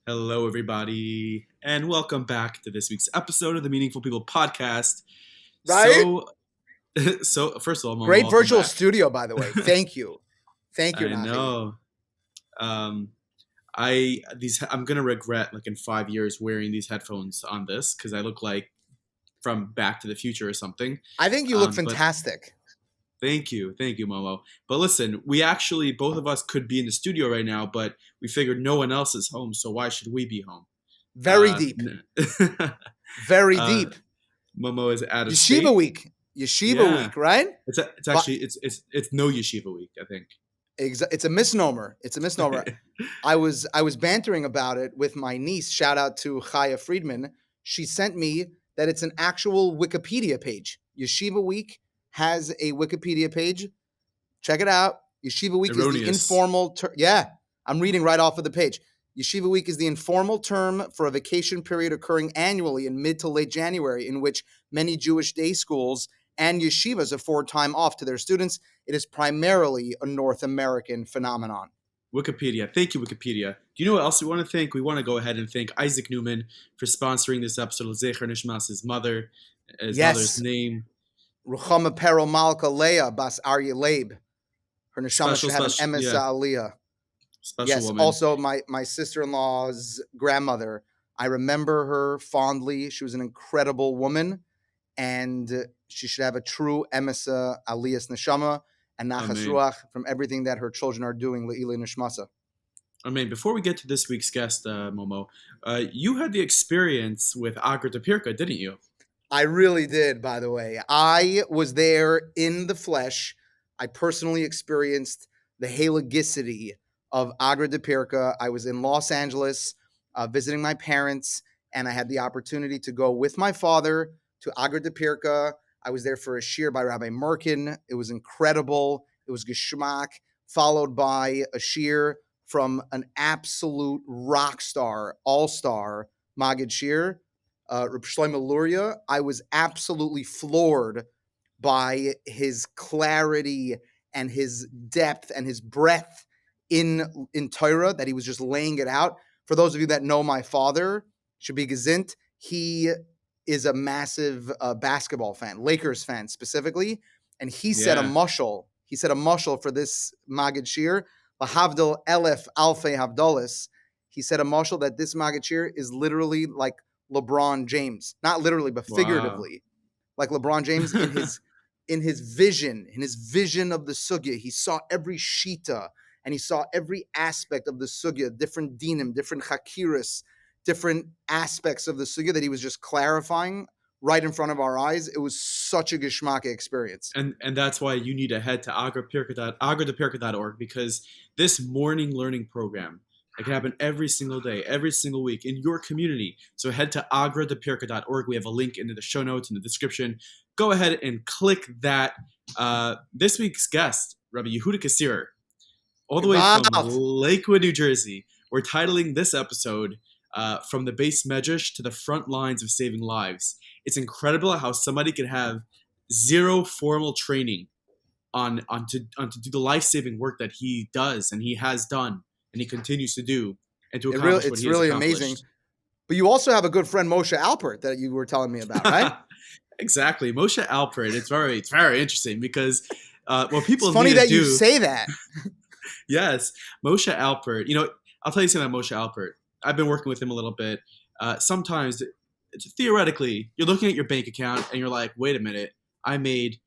Hello, everybody, and welcome back to this week's episode of the Meaningful People podcast. Right? So first of all, Momo, Great welcome virtual back. studio, by the way. Thank you. Thank you, I Nachi. know. Um, I'm gonna regret like in 5 years wearing these headphones on this because I look like from Back to the Future or something. I think you look But fantastic. thank you, Momo. But listen, we actually both of us could be in the studio right now, but we figured no one else is home, so why should we be home? Very deep. Very uh, deep. Momo is out of state. Yeshiva week. Yeshiva week, right? It's actually it's no yeshiva week, I think. It's a misnomer. It's a misnomer. I was bantering about it with my niece. Shout out to Chaya Friedman. She sent me that it's an actual Wikipedia page. Yeshiva week has a Wikipedia page. Check it out. Yeshiva week is the informal term. Yeah, I'm reading right off of the page. Yeshiva week is the informal term for a vacation period occurring annually in mid to late January, in which many Jewish day schools and yeshivas afford time off to their students. It is primarily a North American phenomenon. Wikipedia. Thank you, Wikipedia. Do you know what else we want to thank? We want to go ahead and thank Isaac Newman for sponsoring this episode of Zecher Nishmas, his mother's name. Ruchama Pero Malka Leah Bas Arya Leib. Her neshama should have an emesa aliyah. Special woman. Also my sister-in-law's grandmother. I remember her fondly. She was an incredible woman, and she should have a true emesa aliyas neshama and nachas ruach from everything that her children are doing le'ilei nishmasa. Amen. Before we get to this week's guest, Momo, you had the experience with Agra de Pirka, didn't you? I really did, by the way. I was there in the flesh. I personally experienced the halagicity of Agra de Pirka. I was in Los Angeles visiting my parents, and I had the opportunity to go with my father to Agra de Pirka. I was there for a shir by Rabbi Merkin. It was incredible. It was geschmack, followed by a shir from an absolute rock star, all-star Maggid shir, Reb Shlomo Luria. I was absolutely floored by his clarity and his depth and his breadth in Torah, that he was just laying it out. For those of you that know my father, Shabi Gezint, he is a massive basketball fan, Lakers fan specifically, and he said a mushal. He said a mushal for this Maggid shir, Lahavdil Elef Alfei Havdalis. He said a mushal that this Maggid shir is literally like LeBron James, not literally, but figuratively, like LeBron James in his vision of the sugya. He saw every shita and he saw every aspect of the sugya, different dinim, different chakiris, different aspects of the sugya that he was just clarifying right in front of our eyes. It was such a geschmack experience. And that's why you need to head to agradepirka.org, because this morning learning program, it can happen every single day, every single week in your community. So head to agradepirka.org. We have a link in the show notes in the description. Go ahead and click that. This week's guest, Rabbi Yehuda Kaszirer, all the way from Lakewood, New Jersey. We're titling this episode From the Bais Medrash to the Front Lines of Saving Lives. It's incredible how somebody can have zero formal training on to do the life-saving work that he does and he has done and he continues to do, and to accomplish what he has accomplished. It's really amazing. But you also have a good friend, Moshe Alpert, that you were telling me about, right? Exactly. Moshe Alpert. It's very interesting because what people it's funny that you say that. Yes. Moshe Alpert. You know, I'll tell you something about Moshe Alpert. I've been working with him a little bit. Sometimes, theoretically, you're looking at your bank account and you're like, wait a minute, I made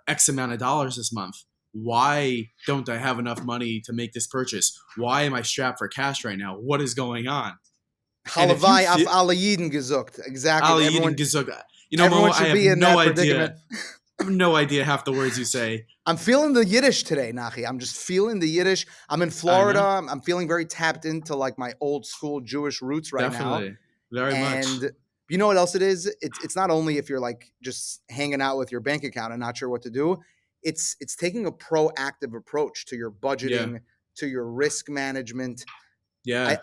X amount of dollars this month. Why don't I have enough money to make this purchase? Why am I strapped for cash right now? What is going on? Halavai af alle Yidden gesucht. Exactly. Alle Yidden gesucht. You know, Mo, I have no idea. I have no idea half the words you say. I'm feeling the Yiddish today, Nachi. I'm just feeling the Yiddish. I'm in Florida. I'm feeling very tapped into like my old school Jewish roots right now. Very much. And you know what else it is? It's not only if you're like just hanging out with your bank account and not sure what to do. It's taking a proactive approach to your budgeting, to your risk management. Yeah.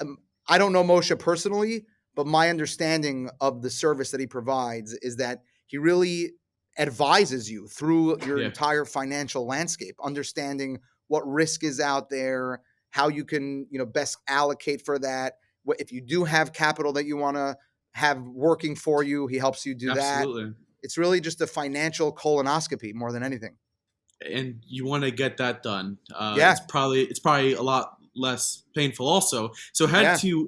I don't know Moshe personally, but my understanding of the service that he provides is that he really advises you through your entire financial landscape, understanding what risk is out there, how you can, best allocate for that, If you do have capital that you want to have working for you, he helps you do that. Absolutely. It's really just a financial colonoscopy more than anything. And you want to get that done. Yeah. It's probably a lot less painful also. So head to,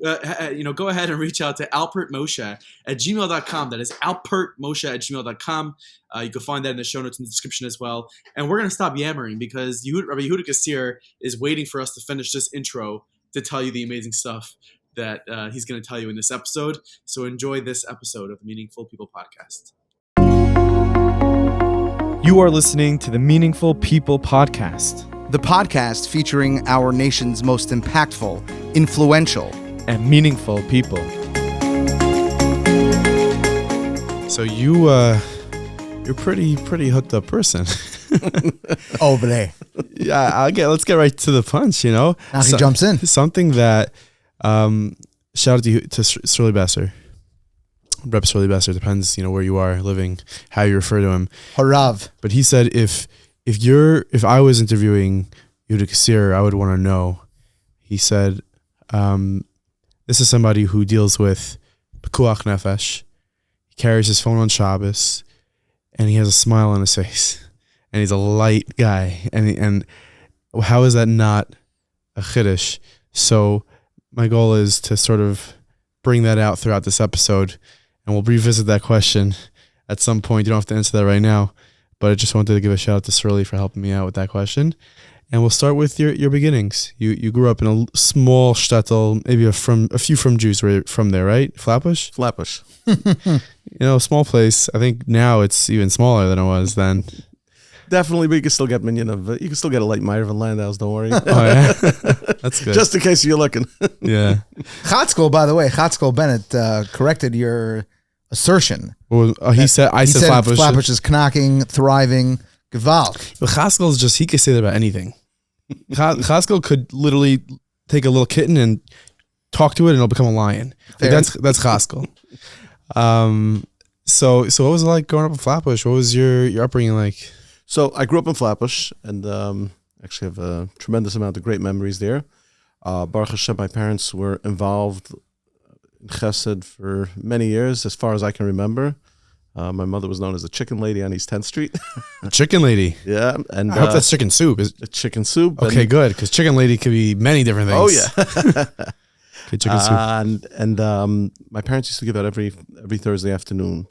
go ahead and reach out to alpertmoshe@gmail.com. That is alpertmoshe@gmail.com. You can find that in the show notes in the description as well. And we're going to stop yammering because Rabbi Yehuda Kaszirer is waiting for us to finish this intro to tell you the amazing stuff that he's going to tell you in this episode. So enjoy this episode of the Meaningful People Podcast. You are listening to the Meaningful People Podcast. The podcast featuring our nation's most impactful, influential, and meaningful people. So you're pretty hooked up person. Over there. Yeah, let's get right to the punch, Now he jumps in. Something that shout out to Suri Kazsirer. Rep Suri Kazsirer, depends, where you are living, how you refer to him. Harav. But he said if I was interviewing Yehuda Kaszirer, I would want to know. He said, this is somebody who deals with pikuach nefesh. He carries his phone on Shabbos, and he has a smile on his face, and he's a light guy. And how is that not a chiddush? So my goal is to sort of bring that out throughout this episode. And we'll revisit that question at some point. You don't have to answer that right now, but I just wanted to give a shout out to Suri for helping me out with that question. And we'll start with your beginnings. You grew up in a small shtetl, maybe a few from Jews were from there, right? Flatbush? Flatbush. Small place. I think now it's even smaller than it was then. Definitely, but you can still get you can still get a light Meyer van Landau's, don't worry. Oh, yeah? That's good. Just in case you're looking. Yeah. Chatzkel, by the way, Chatzkel Bennett corrected your assertion. Well, I said Flatbush. Flatbush is knocking, thriving, gewalt. But Chaskel is he could say that about anything. Chaskel could literally take a little kitten and talk to it and it'll become a lion. Like that's Chaskel. So what was it like growing up in Flatbush? What was your upbringing like? So I grew up in Flatbush and actually have a tremendous amount of great memories there. Baruch Hashem, my parents were involved in Chesed for many years, as far as I can remember. My mother was known as the Chicken Lady on East 10th Street. Chicken Lady? Yeah. And I hope that's chicken soup. Chicken soup. Okay, good, because Chicken Lady could be many different things. Oh, yeah. Okay, chicken soup. And my parents used to give out every Thursday afternoon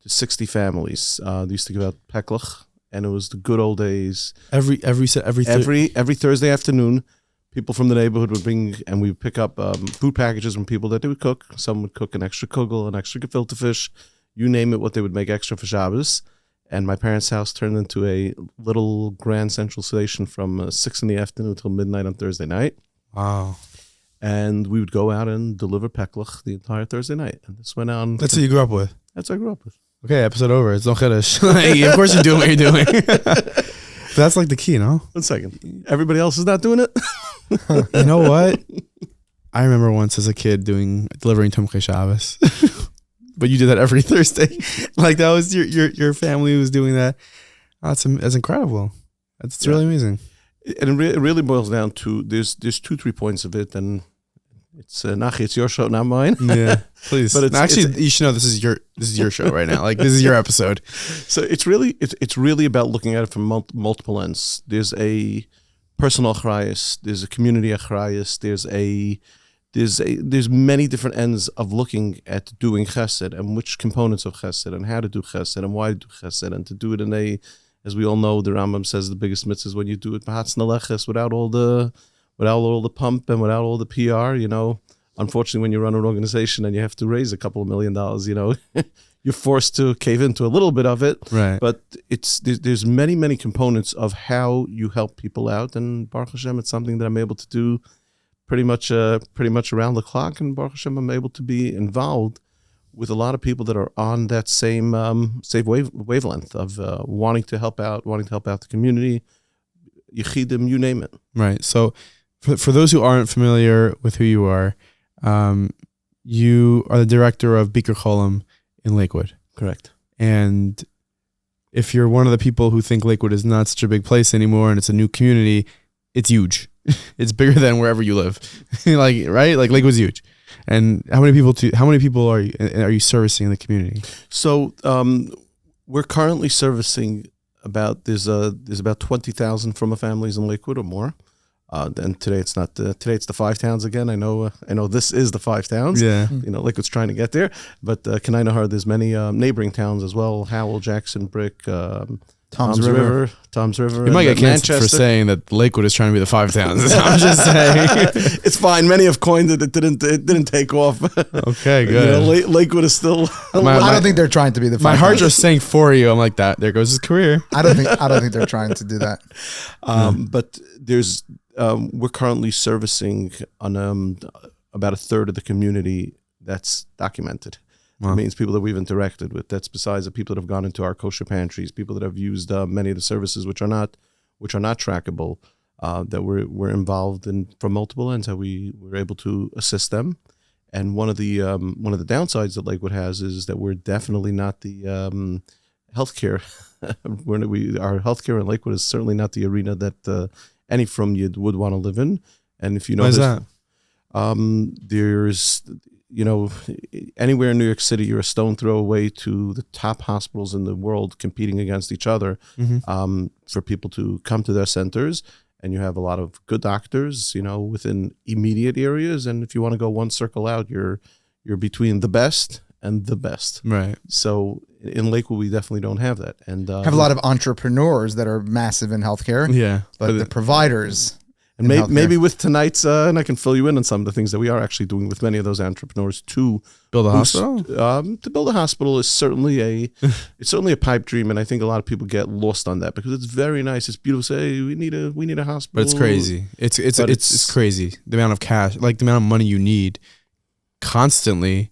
to 60 families. They used to give out peklach, and it was the good old days. Every Thursday afternoon, people from the neighborhood would bring, and we would pick up food packages from people that they would cook. Some would cook an extra kugel, an extra gefilte fish, you name it, what they would make extra for Shabbos. And my parents' house turned into a little Grand Central Station from 6 in the afternoon till midnight on Thursday night. Wow. And we would go out and deliver peklach the entire Thursday night. And this went on. That's what you grew up with? That's what I grew up with. Okay, episode over. It's no chiddush. Of course you're doing what you're doing. That's like the key, no? 1 second. Everybody else is not doing it? You know what? I remember once as a kid delivering Tumchei Shabbos. But you did that every Thursday. Like that was your family was doing that. Oh, that's incredible. That's really amazing. And it really boils down to there's 2-3 points of it, and it's Nachi, it's your show, not mine. Yeah, please. But you should know this is your show right now. Like this is your episode. So it's really about looking at it from multiple ends. There's a personal achrayus, there's a community achrayus, there's many different ends of looking at doing chesed and which components of chesed and how to do chesed and why to do chesed and to do it in a, as we all know, the Rambam says the biggest mitzvah is when you do it without all the pump and without all the PR. Unfortunately, when you run an organization and you have to raise a couple of $1 million, you're forced to cave into a little bit of it. Right. But there's many components of how you help people out, and Baruch Hashem, it's something that I'm able to do pretty much around the clock, and Baruch Hashem, I'm able to be involved with a lot of people that are on that same wavelength of wanting to help out the community, yechidim, you name it. Right. So, for those who aren't familiar with who you are the director of Bikur Cholim in Lakewood. Correct. And if you're one of the people who think Lakewood is not such a big place anymore and it's a new community, it's huge. It's bigger than wherever you live. Like, right? Like Lakewood's huge. And how many people are you servicing in the community? So we're currently servicing there's about 20,000 from families in Lakewood or more. And today it's not today it's the 5 towns again. I know this is the 5 towns. Yeah. Lakewood's trying to get there, but Kenai-Nahar, there's many neighboring towns as well. Howell, Jackson, Brick, Tom's River. You might get canceled for saying that Lakewood is trying to be the 5 towns. I'm just saying. It's fine. Many have coined it. It didn't take off. Okay, good. Lakewood is still. I don't think they're trying to be the 5 my heart towns. just saying for you. I'm like that. There goes his career. I don't think they're trying to do that. But there's we're currently servicing on about a third of the community that's documented. Wow. It means people that we've interacted with. That's besides the people that have gone into our kosher pantries, people that have used many of the services which are not trackable, that we're involved in from multiple ends. How we were able to assist them. And one of the downsides that Lakewood has is that we're definitely not the healthcare. Our healthcare in Lakewood is certainly not the arena that any from Yid would want to live in. And if you know, why is that? There's anywhere in New York City, you're a stone throw away to the top hospitals in the world competing against each other for people to come to their centers. And you have a lot of good doctors, within immediate areas. And if you want to go one circle out, you're between the best and the best. Right. So in Lakewood, we definitely don't have that. And Have a lot of entrepreneurs that are massive in healthcare. Yeah. But the providers. And maybe with tonight's, and I can fill you in on some of the things that we are actually doing with many of those entrepreneurs to build a hospital. To build a hospital is certainly a pipe dream, and I think a lot of people get lost on that because it's very nice, it's beautiful. Say we need a hospital, but it's crazy. It's crazy the amount of cash, like the amount of money you need, constantly.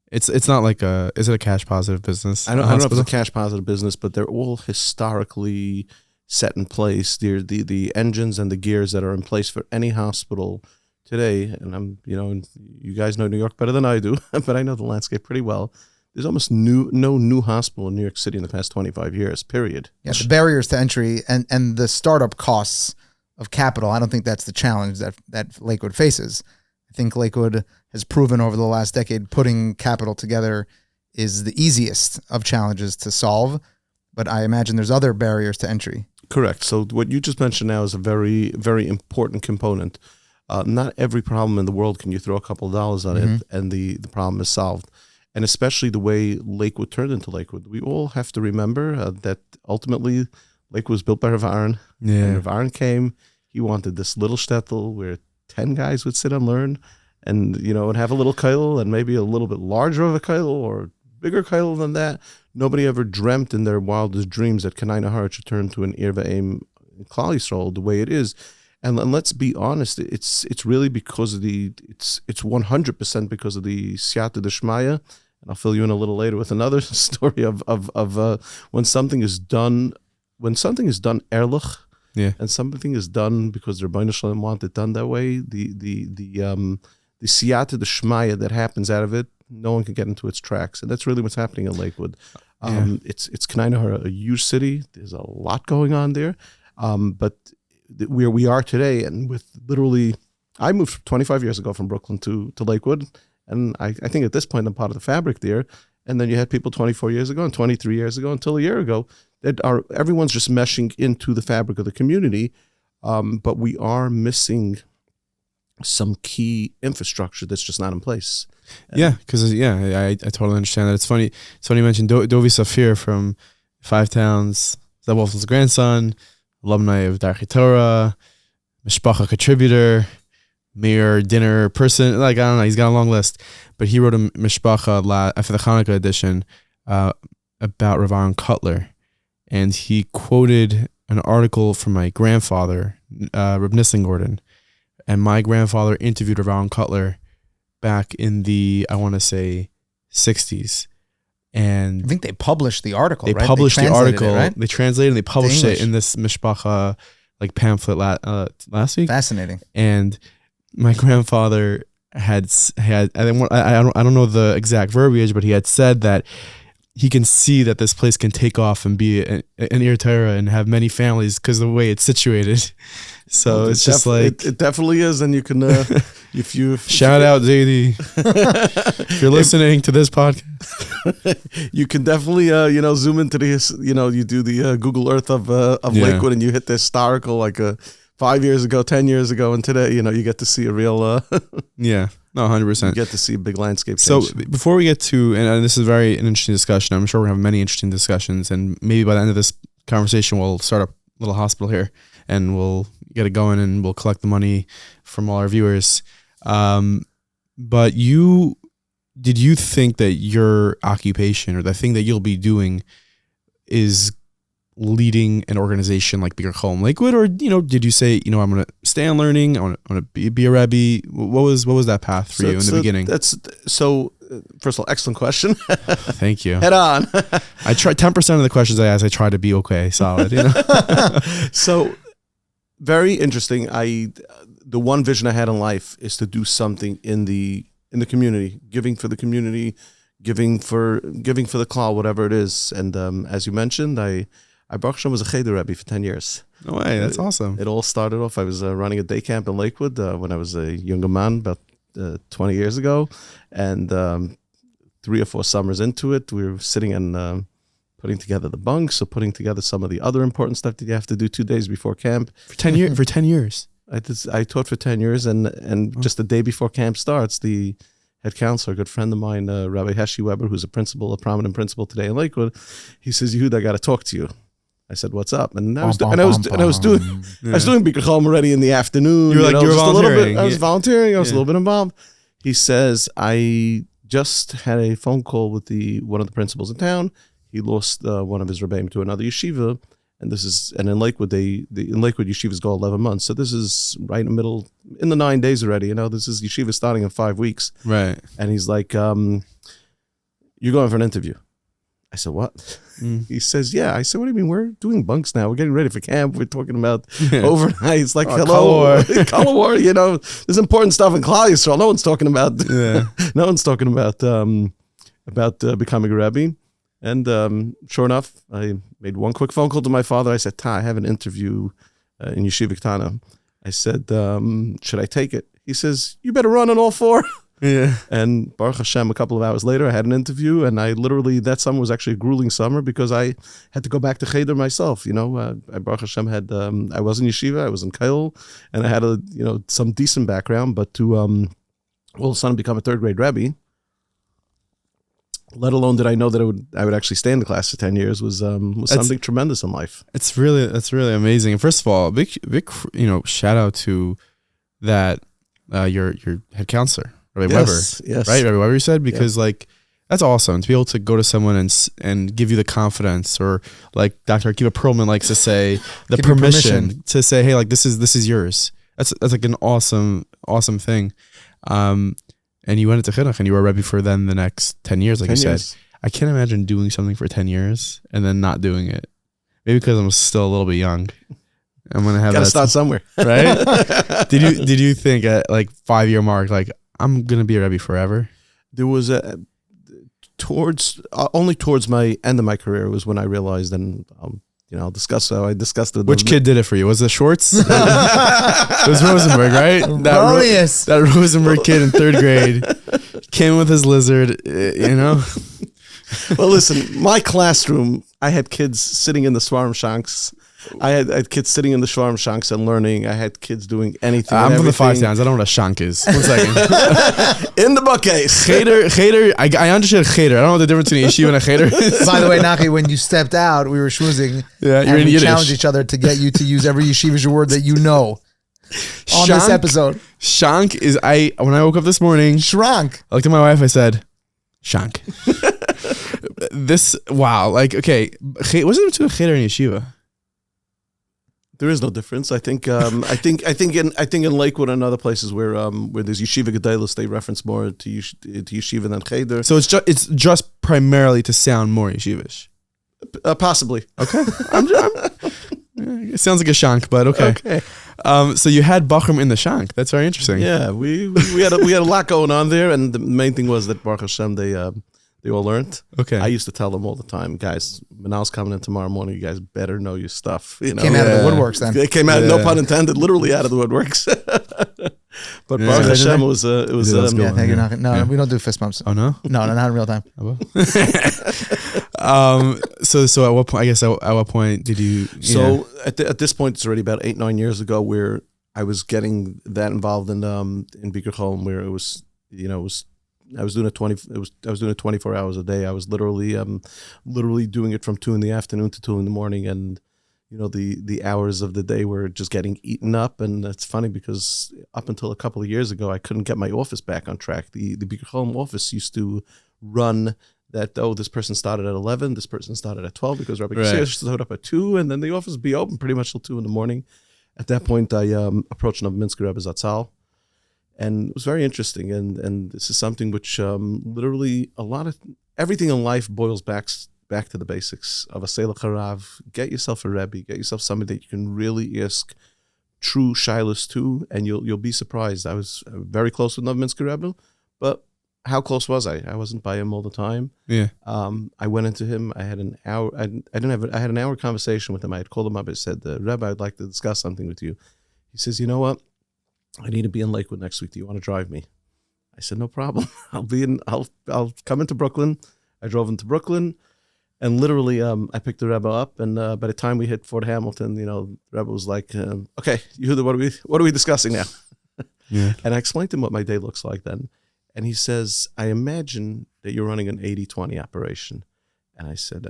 It's not like is it a cash positive business? I don't know if it's a cash positive business, but they're all historically set in place. They're the engines and the gears that are in place for any hospital today. And I'm, you guys know New York better than I do, but I know the landscape pretty well. There's almost no new hospital in New York City in the past 25 years, period. Yeah, the barriers to entry and the startup costs of capital, I don't think that's the challenge that Lakewood faces. I think Lakewood has proven over the last decade putting capital together is the easiest of challenges to solve, but I imagine there's other barriers to entry. Correct. So what you just mentioned now is a very, very important component. Not every problem in the world can you throw a couple of dollars on it and the problem is solved. And especially the way Lakewood turned into Lakewood. We all have to remember that ultimately Lakewood was built by Rav Aaron. Yeah. And Rav Aaron came, he wanted this little shtetl where 10 guys would sit and learn and, and have a little kail and maybe a little bit larger of a kail or bigger kail than that. Nobody ever dreamt in their wildest dreams that Kenai-Nahar should turn to an Ir V'Eim Klal Yisrael the way it is. And let's be honest, it's really because of it's 100% because of the Siyata D'Shmaya. And I'll fill you in a little later with another story of when something is done ehrlich, yeah, and something is done because the Rebbeinu Shalom want it done that way. The Siyata D'Shmaya that happens out of it, no one can get into its tracks, and that's really what's happening in Lakewood. It's Kenai-Nahar, a huge city. There's a lot going on there, but where we are today, and with literally, I moved 25 years ago from Brooklyn to Lakewood, and I think at this point I'm part of the fabric there. And then you had people 24 years ago and 23 years ago until a year ago that everyone's just meshing into the fabric of the community, but we are missing some key infrastructure that's just not in place. Yeah, because I totally understand that. It's funny you mentioned Dovi Safir from 5 Towns, Zeb Wolfen's grandson, alumni of Darchei Torah, Mishpacha contributor, mayor dinner person. Like, I don't know, he's got a long list, but he wrote a Mishpacha after the Hanukkah edition about Rav Aaron Cutler, and he quoted an article from my grandfather, Reb Nissen Gordon, and my grandfather interviewed Rav Aaron Cutler back in the, I want to say, 60s. And I think they published the article, They right? published the article. It, right? They translated and they published English. it in this Mishpacha pamphlet last week. Fascinating. And my grandfather had I don't know the exact verbiage, but he had said that he can see that this place can take off and be an Ir Torah and have many families because of the way it's situated. So Well, it's just like it definitely is, and you can if you shout out Zaidi if you're listening to this podcast. you can definitely zoom into this. You do the Google Earth of Yeah. Lakewood, and you hit the historical 5 years ago, 10 years ago, and today you get to see a real Yeah, no, 100%. you get to see a big landscape So change. before we get to, and this is an interesting discussion, I'm sure we're going to have many interesting discussions, and maybe by the end of this conversation, we'll start a little hospital here, and we'll get it going, and we'll collect the money from all our viewers. But did you think that your occupation or the thing that you'll be doing is leading an organization like Bikur Cholim Lakewood, or did you say, I'm going to stay on learning, I want to be a rebbi? What was that path for you in the beginning? That's so. First of all, excellent question. Thank you. Head on. I try 10% of the questions I ask, I try to be okay, solid. So very interesting. The one vision I had in life is to do something in the community, giving for the community, giving for the klal, whatever it is. And as you mentioned, I Baruch Hashem was a cheder rebbi for 10 years. No way, that's awesome. It all started off, I was running a day camp in Lakewood when I was a younger man, about 20 years ago. And 3 or 4 summers into it, we were sitting and putting together the bunks, so putting together some of the other important stuff that you have to do 2 days before camp. For 10 years. For 10 years. I taught for 10 years, and just the day before camp starts, the head counselor, a good friend of mine, Rabbi Weber, who's a prominent principal today in Lakewood, he says, Yehuda, I got to talk to you. I said, "What's up?" And I was doing Bikur Cholim already in the afternoon. You were volunteering. I was volunteering. I was a little bit involved. He says, "I just had a phone call with one of the principals in town. He lost one of his rebbeim to another yeshiva, and in Lakewood in Lakewood yeshivas go 11 months. So this is right in the middle, in the 9 days already. This is yeshiva starting in 5 weeks, Right. And he's like, "You're going for an interview." I said, "What?" He says, "Yeah." I said, "What do you mean? We're doing bunks now. We're getting ready for camp. We're talking about overnight." It's like, hello, color war. There's important stuff in Klal Yisrael. No one's talking about. Yeah. No one's talking about becoming a rebbi. And sure enough, I made one quick phone call to my father. I said, "Ta, I have an interview in Yeshiva Ktana." I said, "Should I take it?" He says, "You better run on all 4." Yeah. And Baruch Hashem, a couple of hours later, I had an interview, and that summer was actually a grueling summer because I had to go back to cheder myself. I Baruch Hashem I was in yeshiva, I was in Kail, and I had some decent background, but to all of a sudden become a 3rd grade rebbi, let alone did I know that I would actually stay in the class for 10 years was something tremendous in life. That's really amazing. And first of all, big shout out to that your head counselor, Rabbi Weber. Yes. Right, Rabbi Weber, you said, because that's awesome to be able to go to someone and give you the confidence, or like Dr. Akiva Perlman likes to say, the permission to say, hey, like this is yours. That's like an awesome thing. And you went into chinuch and you were a rebbi for then the next 10 years, like 10 you years. Said. I can't imagine doing something for 10 years and then not doing it. Maybe because I'm still a little bit young. I'm gonna have to start somewhere, right? Did you think at like 5-year mark, like I'm gonna be a rebbi forever? There was only towards my end of my career was when I realized, and I'll discuss how I discussed it. Which kid did it for you? Was it Schwartz? It was Rosenberg, right? That Rosenberg kid in 3rd grade came with his lizard, Well, listen, my classroom, I had kids sitting in the Svarim Shanks. I had kids sitting in the Shvarm Shanks and learning. I had kids doing anything. I'm from the 5 towns. I don't know what a shank is. 1 second. In the bookcase. Cheder. I understood cheder. I don't know what the difference between a yeshiva and a cheder is. By the way, Nachi, when you stepped out, we were schmoozing. Yeah, and we challenged each other to get you to use every yeshivish word that you know on this episode. Shank is when I woke up this morning. Shrank. I looked at my wife. I said, shank. Wow. Like, okay. What's it between a cheder and yeshiva? There is no difference. I think in Lakewood and other places where there's yeshiva gedalos, they reference more to yeshiva than cheder. So it's just primarily to sound more yeshivish. Possibly. Okay. It sounds like a shank, but okay. So you had Bachram in the shank. That's very interesting. Yeah, we had a lot going on there, and the main thing was that Baruch Hashem, they all learned. Okay. I used to tell them all the time, guys, Manal's coming in tomorrow morning. You guys better know your stuff. You know, Came out of the Yeah. woodworks then. It came out, Yeah. no pun intended, literally out of the woodworks. But Yeah. Baruch Did Hashem, they? it was Yeah, that's Yeah, cool. thank you. Yeah. No, Yeah. we don't do fist bumps. Oh no. No, not in real time. So at what point? I guess at what point did you? So at this point, it's already about 8-9 years ago, where I was getting that involved in Bikur Cholim, where it was, you know, I was doing it 24 hours a day. I was literally doing it from 2 PM to 2 AM, and you know, the hours of the day were just getting eaten up. And it's funny because up until a couple of years ago, I couldn't get my office back on track. The Bikur Cholim office used to run that, this person started at 11, this person started at 12, because Rabbi Kaszirer showed up at 2, and then the office would be open pretty much till 2 AM. At that point, I approached Novominsker Rebbe Zatzal, and it was very interesting. And this is something which literally everything in life boils back to the basics of a Selah Harav. Get yourself a rebbi, get yourself somebody that you can really ask true shilas to, and you'll be surprised. I was very close with Novominsker Rebbe, but how close was I? I wasn't by him all the time. Yeah. I went into him. I had an hour. I had an hour conversation with him. I had called him up. I said, Rabbi, I'd like to discuss something with you. He says, you know what? I need to be in Lakewood next week. Do you want to drive me? I said, no problem. I'll come into Brooklyn. I drove into Brooklyn, and literally, I picked the Rebbe up. And by the time we hit Fort Hamilton, you know, the Rebbe was like, okay, Yehuda, what are we discussing now? Yeah. And I explained to him what my day looks like then. And he says, I imagine that you're running an 80-20 operation. And I said,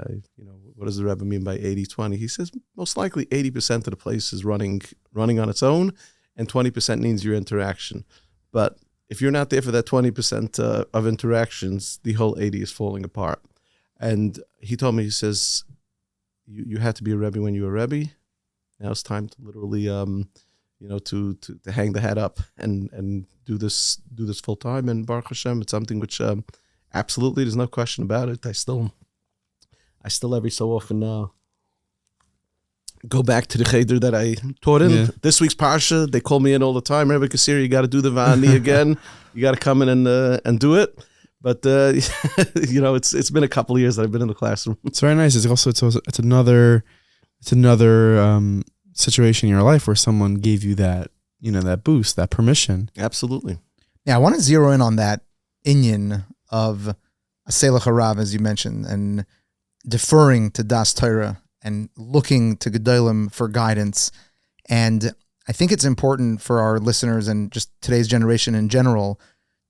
what does the Rebbe mean by 80-20? He says, most likely 80% of the place is running on its own, and 20% needs your interaction. But if you're not there for that 20% of interactions, the whole 80 is falling apart. And he told me, he says, you had to be a Rebbe when you were a Rebbe. Now it's time to literally, to hang the hat up and do this full time. And Baruch Hashem, it's something which absolutely, there's no question about it. I still every so often go back to the cheder that I taught in. Yeah. This week's parsha, they call me in all the time. Rabbi Kaszirer, you got to do the vani again. You got to come in and do it. But it's been a couple of years that I've been in the classroom. It's very nice. It's another situation in your life where someone gave you that, that boost, that permission. Absolutely. Yeah, I want to zero in on that inyan of a Selah Harav, as you mentioned, and deferring to Das Torah and looking to Gedolim for guidance. And I think it's important for our listeners and just today's generation in general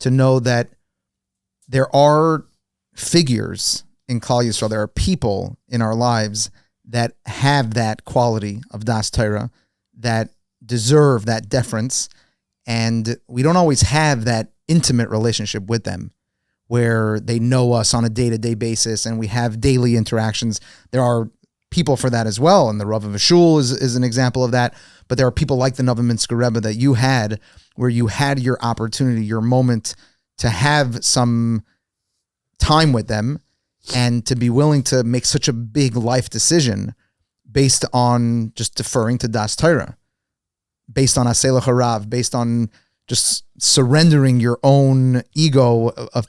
to know that there are figures in Klal Yisrael, there are people in our lives that have that quality of Das Torah, that deserve that deference, and we don't always have that intimate relationship with them where they know us on a day-to-day basis and we have daily interactions. There are people for that as well, and the Rav of a Shul is an example of that, but there are people like the Novominsker Rebbe that you had, where you had your opportunity, your moment to have some time with them and to be willing to make such a big life decision based on just deferring to Das Torah, based on Selah Harav, based on just surrendering your own ego of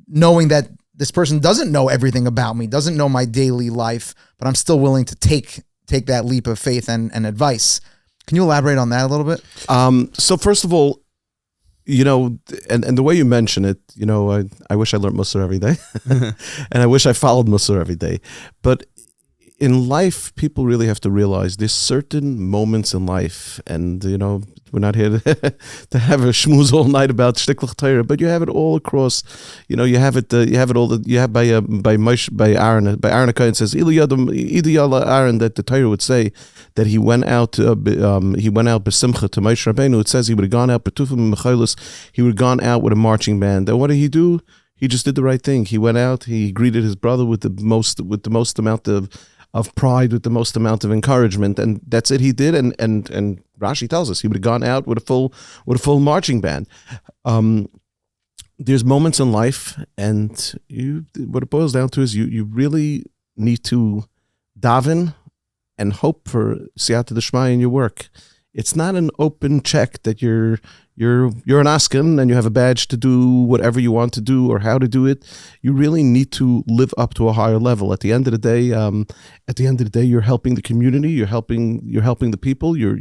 knowing that this person doesn't know everything about me, doesn't know my daily life, but I'm still willing to take that leap of faith and advice. Can you elaborate on that a little bit? So first of all, and the way you mention it, I wish I learned Musar every day, and I wish I followed Musar every day. But in life, people really have to realize there's certain moments in life, and we're not here to have a schmooze all night about shticklich Torah, but you have it all across. You have it all. You have by Aaron Akayin says Idu Yala Aaron, that the Torah would say that he went out besimcha to Moshe Rabbeinu. It says he would have gone out betufim mechailus. He would have gone out with a marching band. And what did he do? He just did the right thing. He went out. He greeted his brother with the most amount of pride, with the most amount of encouragement, and that's it. He did, and Rashi tells us he would have gone out with a full marching band. There's moments in life, and what it boils down to is you really need to daven and hope for siyata d'shmaya in your work. It's not an open check that you're you're an askin and you have a badge to do whatever you want to do or how to do it. You really need to live up to a higher level. At the end of the day, you're helping the community. You're helping the people. You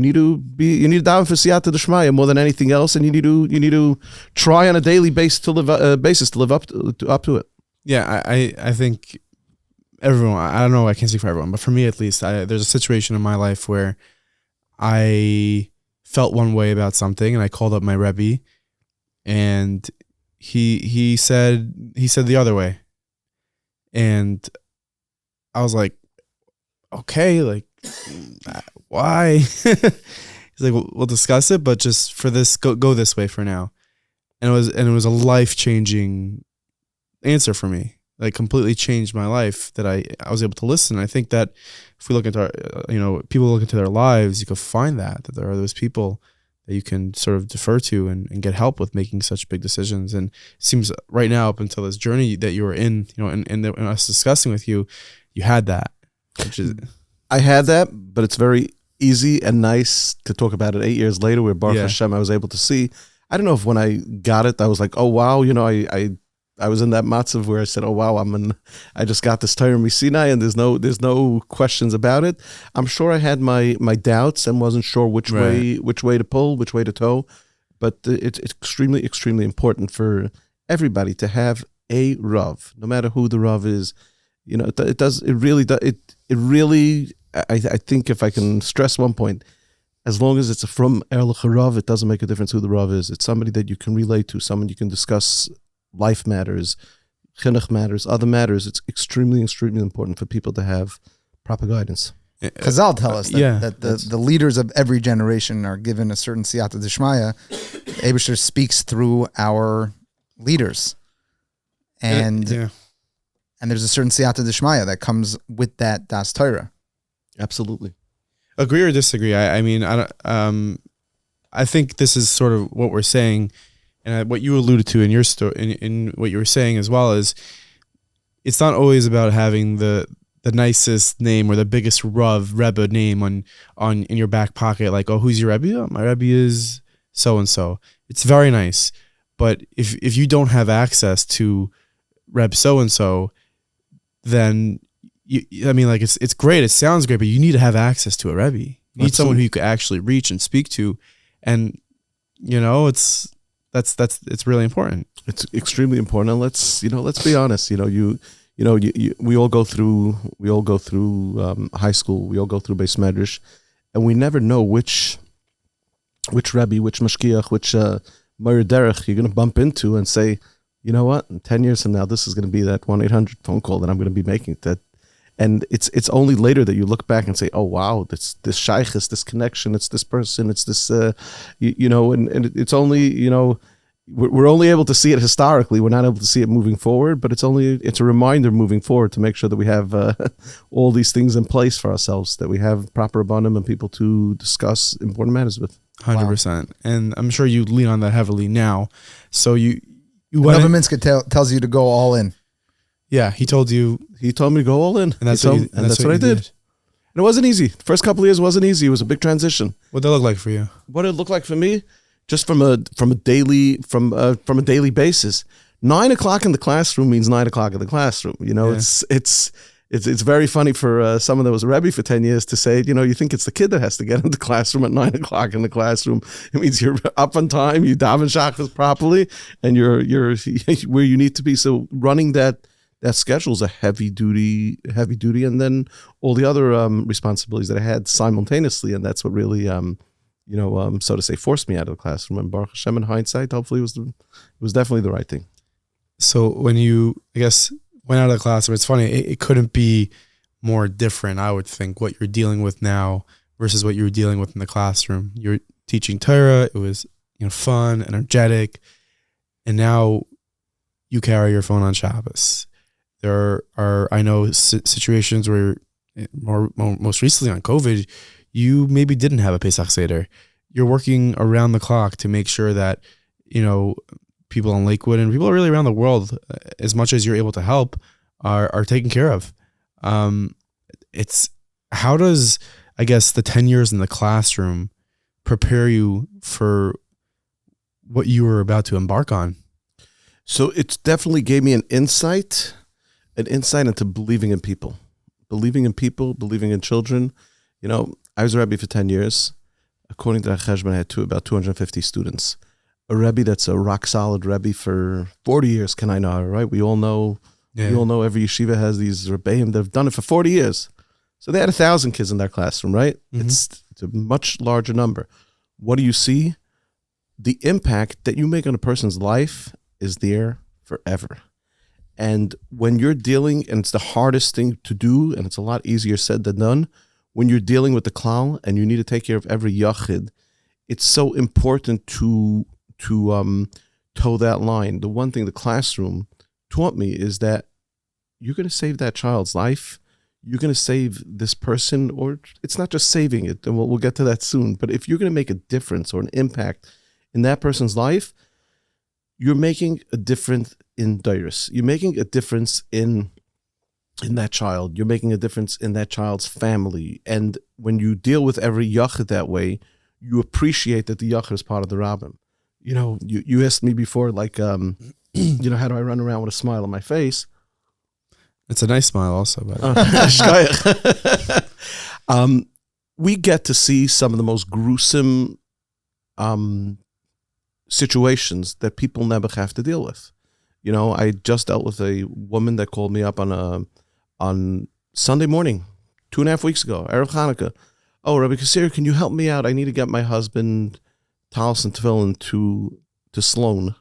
need to daven for siyata d'shmaya more than anything else, and you need to try on a daily basis to live up to it. Yeah, I think everyone, I don't know, I can't speak for everyone, but for me at least, there's a situation in my life where I felt one way about something, and I called up my rebbi, and he said the other way, and I was like, okay, like, why? He's like, we'll discuss it, but just for this, go this way for now. And it was a life-changing answer for me. Like, completely changed my life, that I was able to listen. I think that if we look into people look into their lives, you could find that there are those people that you can sort of defer to and get help with making such big decisions. And it seems right now, up until this journey that you were in, and us discussing with you, you had that. Which is, I had that, but it's very easy and nice to talk about it 8 years later, where Baruch Hashem I was able to see. I don't know if when I got it, I was like, oh wow, I was in that matzav where I said, oh wow, I just got this Torah Sinai, and there's no questions about it. I'm sure I had my doubts and wasn't sure which way to pull, which way to toe, but it's extremely, extremely important for everybody to have a Rav, no matter who the Rav is. I think if I can stress one point, as long as it's from Erlich Rav, it doesn't make a difference who the Rav is. It's somebody that you can relate to, someone you can discuss life matters, chinuch matters, other matters. It's extremely, extremely important for people to have proper guidance. Chazal tell us that the leaders of every generation are given a certain siyata d'shmaya. Eibusher speaks through our leaders. And there's a certain siyata d'shmaya that comes with that das Torah. Absolutely. Agree or disagree? I mean, I think this is sort of what we're saying, and what you alluded to in your story, in what you were saying as well, is it's not always about having the nicest name or the biggest Rebbe name on in your back pocket. Like, oh, who's your Rebbe? Oh, my Rebbe is so and so. It's very nice, but if you don't have access to Reb so and so, then it's great. It sounds great, but you need to have access to a Rebbe. You need someone who you could actually reach and speak to, and it's really important. It's extremely important. And let's be honest. We all go through high school. We all go through Bais Medrash, and we never know which Rebbe, which mashkiach, which Meir Derech you're going to bump into and say, you know what? In 10 years from now, this is going to be that 1-800 phone call that I'm going to be making. And it's only later that you look back and say, oh wow, this shaykhis, this connection, it's this person, it's this, and it's only, we're only able to see it historically. We're not able to see it moving forward, but it's a reminder moving forward to make sure that we have all these things in place for ourselves, that we have proper abonim and people to discuss important matters with. 100%. And I'm sure you lean on that heavily now. So you Novominsker tells you to go all in. Yeah, he told me to go all in, and that's what I did. And it wasn't easy. The first couple of years wasn't easy. It was a big transition. What did that look like for you? What did it look like for me? Just from a daily basis. 9 o'clock in the classroom means 9 o'clock in the classroom. It's very funny for someone that was a rebbi for 10 years to say, you think it's the kid that has to get into the classroom at 9 o'clock in the classroom. It means you're up on time, you daven shachas properly, and you're where you need to be. So running that schedule is a heavy duty, and then all the other responsibilities that I had simultaneously, and that's what really, so to say, forced me out of the classroom. And Baruch Hashem, in hindsight, hopefully it was definitely the right thing. So when you, I guess, went out of the classroom, it's funny, it couldn't be more different, I would think, what you're dealing with now versus what you were dealing with in the classroom. You're teaching Torah, it was fun, energetic, and now you carry your phone on Shabbos. There are, I know, situations where most recently on COVID, you maybe didn't have a Pesach cheder. You're working around the clock to make sure that, people in Lakewood and people really around the world, as much as you're able to help, are taken care of. It's how does, I guess, the 10 years in the classroom prepare you for what you were about to embark on? So it definitely gave me an insight into believing in people, believing in children. You know, I was a rebbi for 10 years. According to the cheshbon, I had about 250 students. A rebbi that's a rock solid rebbi for 40 years, can I know, right? We all know every yeshiva has these rebbeim that have done it for 40 years. So they had 1,000 kids in their classroom, right? Mhm. It's a much larger number. What do you see? The impact that you make on a person's life is there forever. And when you're dealing, and it's the hardest thing to do, and it's a lot easier said than done, when you're dealing with the klal and you need to take care of every yachid, it's so important to toe that line. The one thing the classroom taught me is that you're going to save that child's life. You're going to save this person, or it's not just saving it, and we'll get to that soon. But if you're going to make a difference or an impact in that person's life, you're making a difference in Dairis. You're making a difference in that child. You're making a difference in that child's family. And when you deal with every yachid that way, you appreciate that the yachid is part of the rabbim. You know, you asked me before, like, how do I run around with a smile on my face? It's a nice smile also, but we get to see some of the most gruesome situations that people never have to deal with. You know, I just dealt with a woman that called me up on Sunday morning, 2.5 weeks ago, Erev Hanukkah. Oh, Rabbi Kaszirer, can you help me out? I need to get my husband talis and tefillin to Sloan.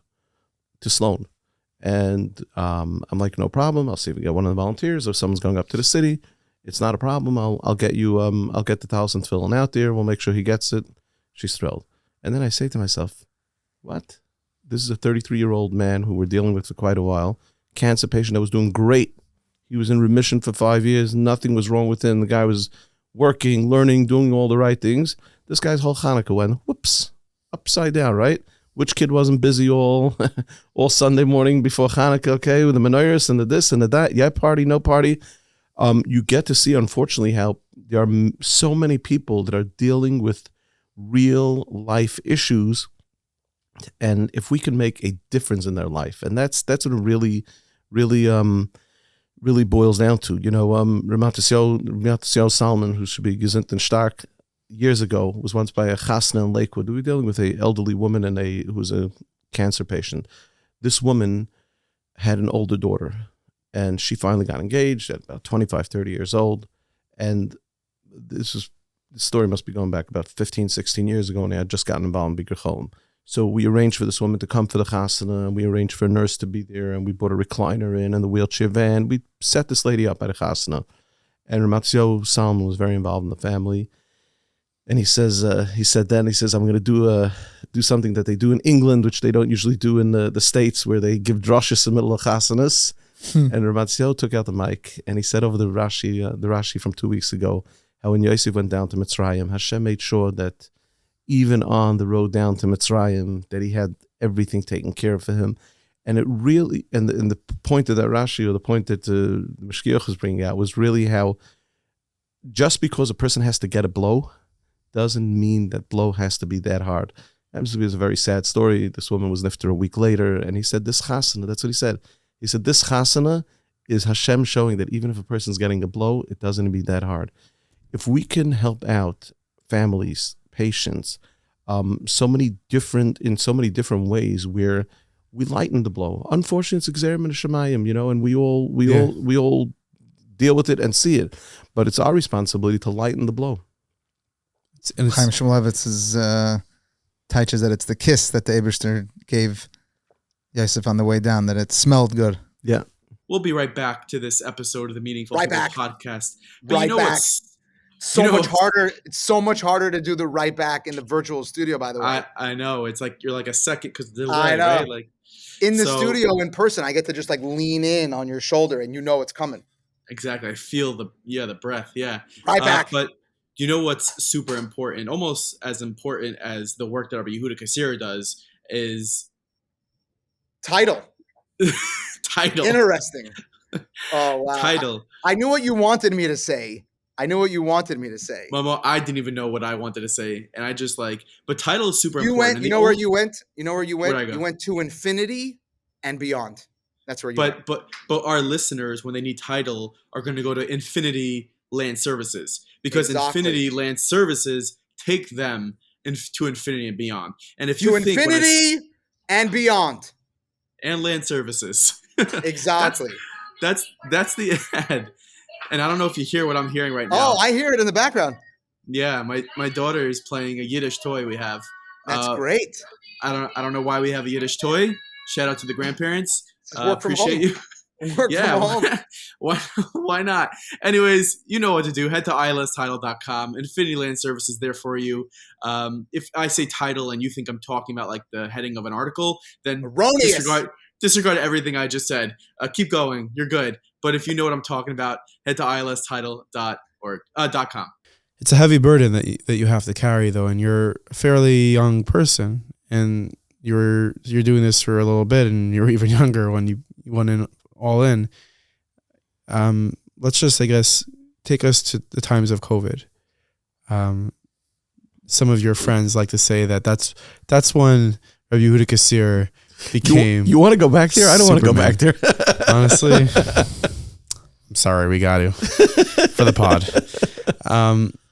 And I'm like, no problem. I'll see if we get one of the volunteers, or someone's going up to the city. It's not a problem. I'll get you. I'll get the talis and tefillin out there. We'll make sure he gets it. She's thrilled. And then I say to myself, what? This is a 33-year-old man who we're dealing with for quite a while. Cancer patient that was doing great. He was in remission for 5 years. Nothing was wrong with him. The guy was working, learning, doing all the right things. This guy's whole Hanukkah went, whoops, upside down, right? Which kid wasn't busy all Sunday morning before Hanukkah, okay, with the menorahs and the this and the that? Yeah, party, no party. You get to see, unfortunately, how there are so many people that are dealing with real life issues. And if we can make a difference in their life, and that's what it really boils down to. You know, Ramat Salman, who should be gesinnt and stark, years ago was once by a chasna in Lakewood. We were dealing with an elderly woman who was a cancer patient. This woman had an older daughter, and she finally got engaged at about 25, 30 years old. And the story must be going back about 15, 16 years ago, and I had just gotten involved in Bikur Cholim. So we arranged for this woman to come for the chasana, and we arranged for a nurse to be there, and we brought a recliner in and the wheelchair van. We set this lady up at a chasana, and Ramat Salman was very involved in the family. And he said, I'm going to do something that they do in England, which they don't usually do in the States, where they give drushes in the middle of chasanas. And Ramat took out the mic, and he said over the Rashi from 2 weeks ago, how when Yosef went down to Mitzrayim, Hashem made sure that even on the road down to Mitzrayim, that he had everything taken care of for him. And it really, and the point of that Rashi, or the point that the Mashgiach was bringing out, was really how just because a person has to get a blow doesn't mean that blow has to be that hard. It was a very sad story. This woman was nifter a week later, and he said, this chasana, that's what he said. He said, this chasana is Hashem showing that even if a person's getting a blow, it doesn't be that hard. If we can help out families, patients, in so many different ways where we lighten the blow. Unfortunately, it's Kaszirer min hashamayim, you know, and we all deal with it and see it. But it's our responsibility to lighten the blow. Chaim Shmulevitz teaches that it's the kiss that the Eberster gave Yosef on the way down, that it smelled good. Yeah. We'll be right back to this episode of the Meaningful Right People back. podcast. But Right you know back. what's Much harder. It's so much harder to do the right back in the virtual studio, by the way. I know. It's like you're like a second because the I delay, know. right? Like In the so- studio in person, I get to just like lean in on your shoulder and you know it's coming. Exactly. I feel the breath. Yeah. Right back. But you know what's super important, almost as important as the work that Rabbi Yehuda Kaszirer does, is Title. title. Interesting. Oh, wow. Title. I knew what you wanted me to say, I knew what you wanted me to say. Momo, I didn't even know what I wanted to say, and I just like. But title is super You important. went. and You the know where only- you went. You know where you went. Where'd I go? You went to infinity and beyond. That's where you went. But our listeners, when they need title, are going to go to Infinity Land Services because Exactly. Infinity Land Services take them to infinity and beyond. And if To you think infinity and beyond. and Land Services, Exactly. that's the ad. And I don't know if you hear what I'm hearing right now. Oh, I hear it in the background. Yeah, my daughter is playing a Yiddish toy we have. That's great. I don't know why we have a Yiddish toy. Shout out to the grandparents. Just work from Appreciate home. you. Work Yeah, from home. why not? Anyways, you know what to do. Head to ilstitle.com. Infinity Land Service is there for you. If I say title and you think I'm talking about like the heading of an article, then Erroneous. disregard everything I just said. Keep going. You're good. But if you know what I'm talking about, head to ilstitle.com. It's a heavy burden that you have to carry, though, and you're a fairly young person, and you're doing this for a little bit, and you're even younger when you went in all in. Let's just, I guess, take us to the times of COVID. Some of your friends like to say that's when Rabbi Yehuda Kaszirer became. You want to go back there? I don't want to go back there. Honestly, I'm sorry, we got to for the pod.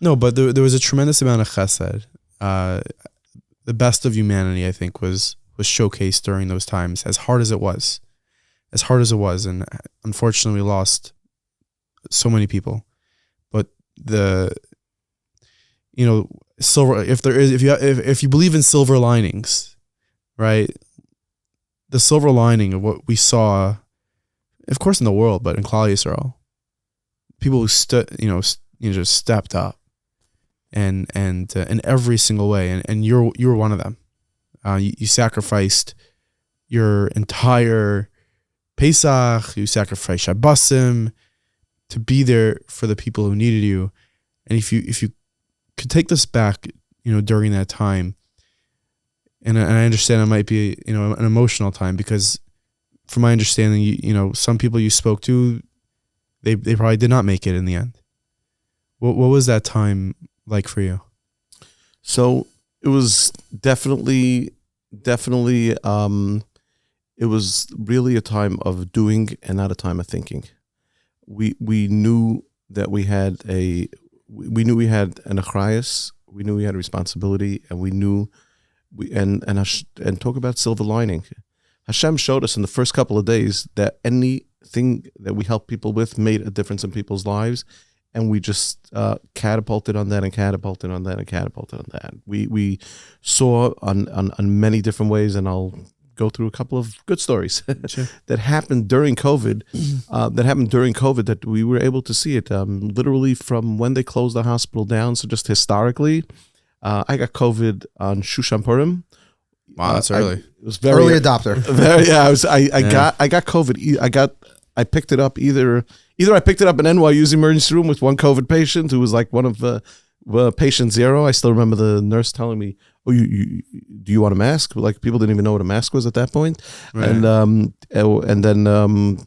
No, but there was a tremendous amount of chesed. The best of humanity, I think, was showcased during those times, as hard as it was. And unfortunately we lost so many people. But silver, if you believe in silver linings, right? The silver lining of what we saw, of course, in the world, but in Klal Yisrael, people who just stepped up, and in every single way, and you were one of them. You sacrificed your entire Pesach, you sacrificed Shabbosim to be there for the people who needed you. And if you could take this back, during that time, and I understand it might be an emotional time, because from my understanding, some people you spoke to, they probably did not make it in the end. What was that time like for you? So it was definitely, it was really a time of doing and not a time of thinking. We knew that we had an achrayus, we knew we had a responsibility, and we knew and talk about silver lining. Hashem showed us in the first couple of days that anything that we helped people with made a difference in people's lives. And we just catapulted on that and catapulted on that and catapulted on that. We saw on many different ways, and I'll go through a couple of good stories Sure. that happened during COVID. That we were able to see it literally from when they closed the hospital down. So just historically, I got COVID on Shushan Purim. Wow, that's early. It was very Early adopter. I got COVID. I picked it up either I picked it up in NYU's emergency room with one COVID patient who was like one of patient zero. I still remember the nurse telling me, "Oh, do you want a mask?" Like, people didn't even know what a mask was at that point. Right. And then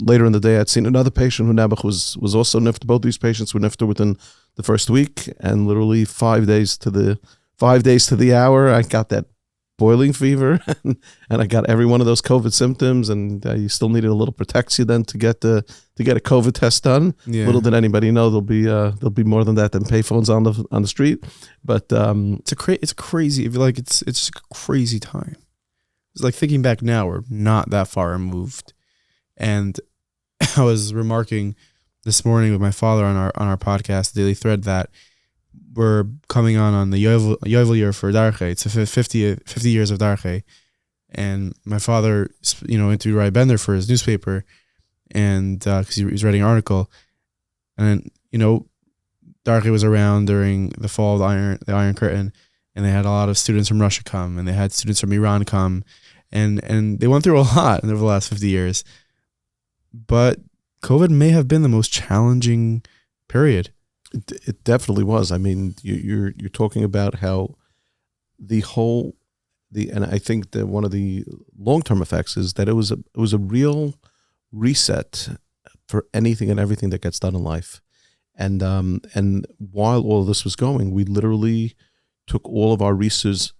later in the day, I'd seen another patient who Nabuch was also nifted. Both these patients were nifted within the first week, and literally 5 days to the hour, I got that boiling fever, and I got every one of those COVID symptoms, and you still needed a little protection then to get a COVID test done. Yeah. Little did anybody know there'll be more than that than payphones on the street. But It's crazy. It's just a crazy time. It's like, thinking back now, we're not that far removed. And I was remarking this morning with my father on our podcast, Daily Thread, that we're coming on the Yovel year for Darche. It's 50 years of Darche. And my father, interviewed Rabbi Bender for his newspaper, and because he was writing an article. And Darche was around during the fall of the Iron Curtain, and they had a lot of students from Russia come, and they had students from Iran come, and they went through a lot over the last 50 years. But COVID may have been the most challenging period. it definitely was. I mean, you're talking about how and I think that one of the long-term effects is that it was a real reset for anything and everything that gets done in life. And while all this was going, we literally took all of our resources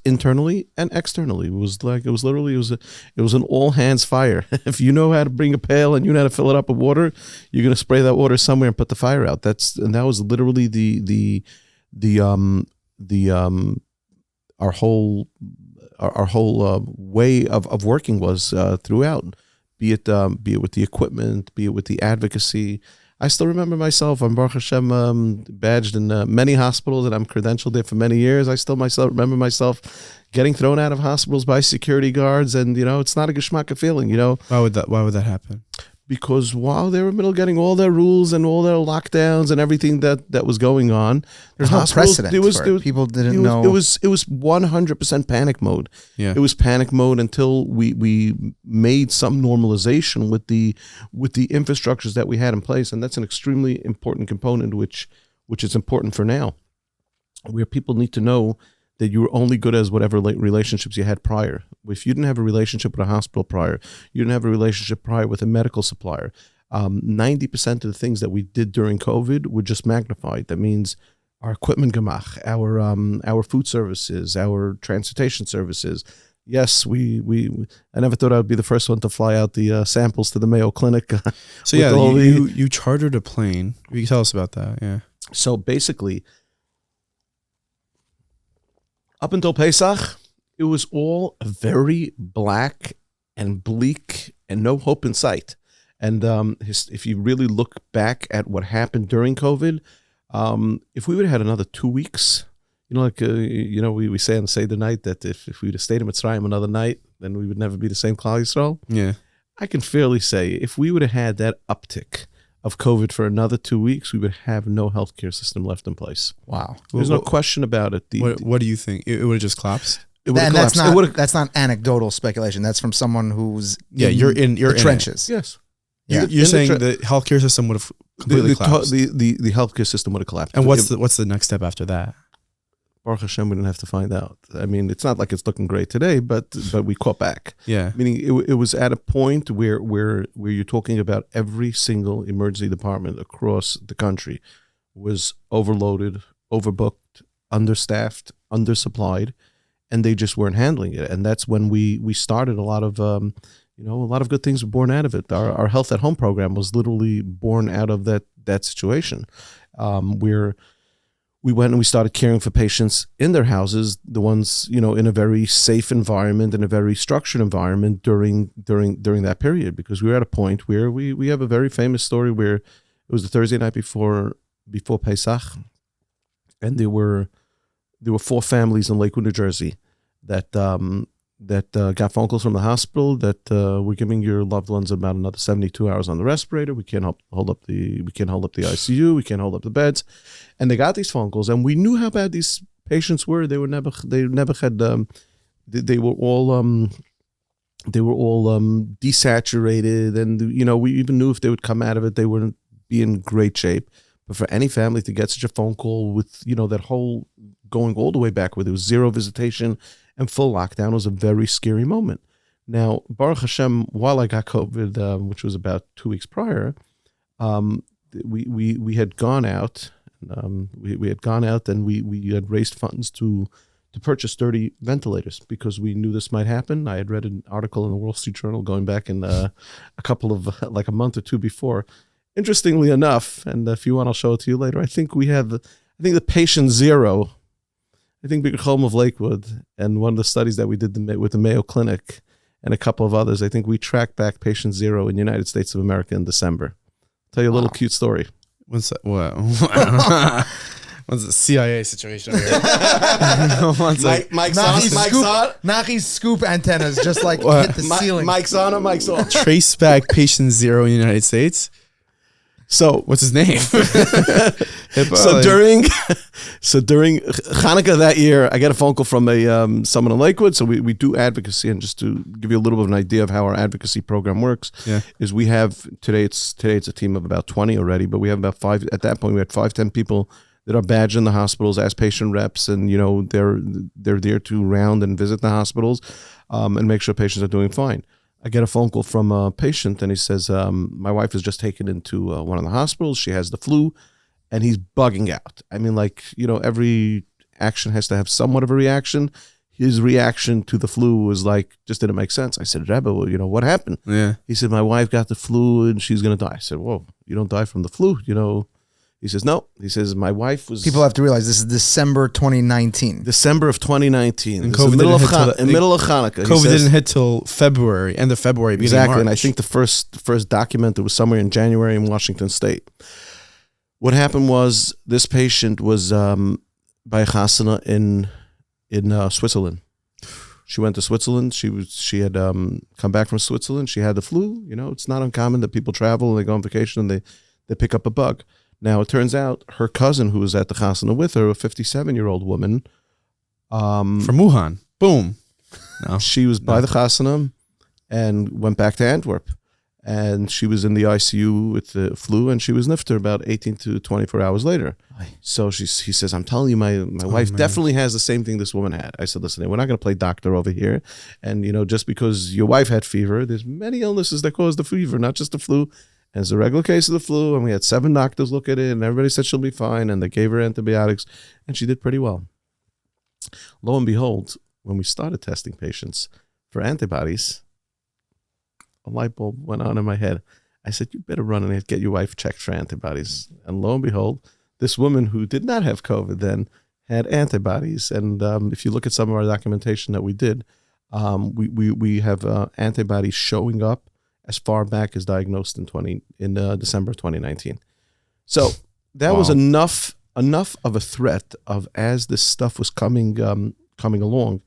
internally and externally. It was an all hands fire. If you know how to bring a pail and you know how to fill it up with water, you're going to spray that water somewhere and put the fire out. That was literally our whole way of working was throughout. Be it with the equipment, be it with the advocacy. I still remember myself. I'm Baruch Hashem badged in many hospitals, and I'm credentialed there for many years. I still remember myself getting thrown out of hospitals by security guards, and it's not a geschmacka feeling. Why would that happen? Because while they were in the middle of getting all their rules and all their lockdowns and everything that was going on, there's no precedent for it. People didn't know. It was 100% panic mode. Yeah. It was panic mode until we made some normalization with the infrastructures that we had in place, and that's an extremely important component, which is important for now, where people need to know that you were only good as whatever relationships you had prior. If you didn't have a relationship with a hospital prior, you didn't have a relationship prior with a medical supplier, 90% of the things that we did during COVID were just magnified. That means our equipment gemach, our food services, our transportation services. Yes, I never thought I would be the first one to fly out the samples to the Mayo Clinic. So yeah, you chartered a plane. You can tell us about that. Yeah. So basically, up until Pesach, it was all very black and bleak and no hope in sight. And if you really look back at what happened during COVID, if we would have had another 2 weeks, we say on the Seder night that if we would have stayed in Mitzrayim another night, then we would never be the same Klal Yisrael. Yeah. I can fairly say if we would have had that uptick of COVID for another 2 weeks, we would have no healthcare system left in place. Wow. There's no question about it. What do you think? It would have just collapsed? It would have collapsed. That's not anecdotal speculation. That's from someone who's you're in the trenches. Yes. Yeah. You're saying the healthcare system would have completely collapsed. The healthcare system would have collapsed. And what's the next step after that? Baruch Hashem, we didn't have to find out. I mean, it's not like it's looking great today, but we caught back. Yeah. Meaning it was at a point where you're talking about every single emergency department across the country was overloaded, overbooked, understaffed, undersupplied, and they just weren't handling it. And that's when we started a lot of good things were born out of it. Our Health at Home program was literally born out of that situation, where we went and we started caring for patients in their houses, the ones, in a very safe environment, in a very structured environment during that period, because we were at a point where we have a very famous story where it was the Thursday night before Pesach, and there were 4 families in Lakewood, New Jersey that got phone calls from the hospital that we're giving your loved ones about another 72 hours on the respirator. We can't hold up the ICU. We can't hold up the beds. And they got these phone calls, and we knew how bad these patients were. They were all desaturated, and we even knew if they would come out of it, they wouldn't be in great shape. But for any family to get such a phone call with that whole going all the way back where there was zero visitation and full lockdown was a very scary moment. Now, Baruch Hashem, while I got COVID, which was about 2 weeks prior, we had gone out. We had gone out and we had raised funds to purchase 30 ventilators because we knew this might happen. I had read an article in the Wall Street Journal going back in a couple of like a month or two before. Interestingly enough, and if you want, I'll show it to you later. I think the patient zero. I think Bikur Cholim of Lakewood, and one of the studies that we did with the Mayo Clinic and a couple of others, I think we tracked back patient zero in the United States of America in December. I'll tell you a little cute story. What's that? What? What's the CIA situation over here? Mike's on. Nachi's scoop antennas just like hit the ceiling. Mike's on or Mike's off. Trace back patient zero in the United States. So what's his name? So during Hanukkah that year, I got a phone call from someone in Lakewood. So we do advocacy, and just to give you a little bit of an idea of how our advocacy program works, is we have today it's a team of about 20 already, but we have about 5 at that point. We had 5-10 people that are badged in the hospitals as patient reps, and they're there to round and visit the hospitals and make sure patients are doing fine. I get a phone call from a patient, and he says, my wife is just taken into one of the hospitals. She has the flu, and he's bugging out. I mean, like, every action has to have somewhat of a reaction. His reaction to the flu was like, just didn't make sense. I said, Rebbe, well, what happened? Yeah. He said, my wife got the flu and she's going to die. I said, whoa, you don't die from the flu, He says, no. He says, my wife was... People have to realize this is December 2019. December of 2019. And This is COVID middle of didn't hit till middle of Hanukkah. COVID didn't hit till February, end of February, beginning of Exactly, and I March. think the first document, it was somewhere in January in Washington State. What happened was this patient was by a chasana in Switzerland. She went to Switzerland. She had come back from Switzerland. She had the flu. It's not uncommon that people travel and they go on vacation and they pick up a bug. Now, it turns out her cousin who was at the chasana with her, a 57-year-old woman. From Wuhan. Boom. No. She was by the chasana and went back to Antwerp. And she was in the ICU with the flu, and she was nifter about 18 to 24 hours later. So he says, I'm telling you, my wife definitely has the same thing this woman had. I said, listen, we're not going to play doctor over here. And, just because your wife had fever, there's many illnesses that cause the fever, not just the flu. And it's a regular case of the flu, and we had 7 doctors look at it, and everybody said she'll be fine, and they gave her antibiotics, and she did pretty well. Lo and behold, when we started testing patients for antibodies, a light bulb went on in my head. I said, you better run and get your wife checked for antibodies. And lo and behold, this woman who did not have COVID then had antibodies. And if you look at some of our documentation that we did, we have antibodies showing up as far back as diagnosed in December 2019. So that was enough of a threat of, as this stuff was coming along,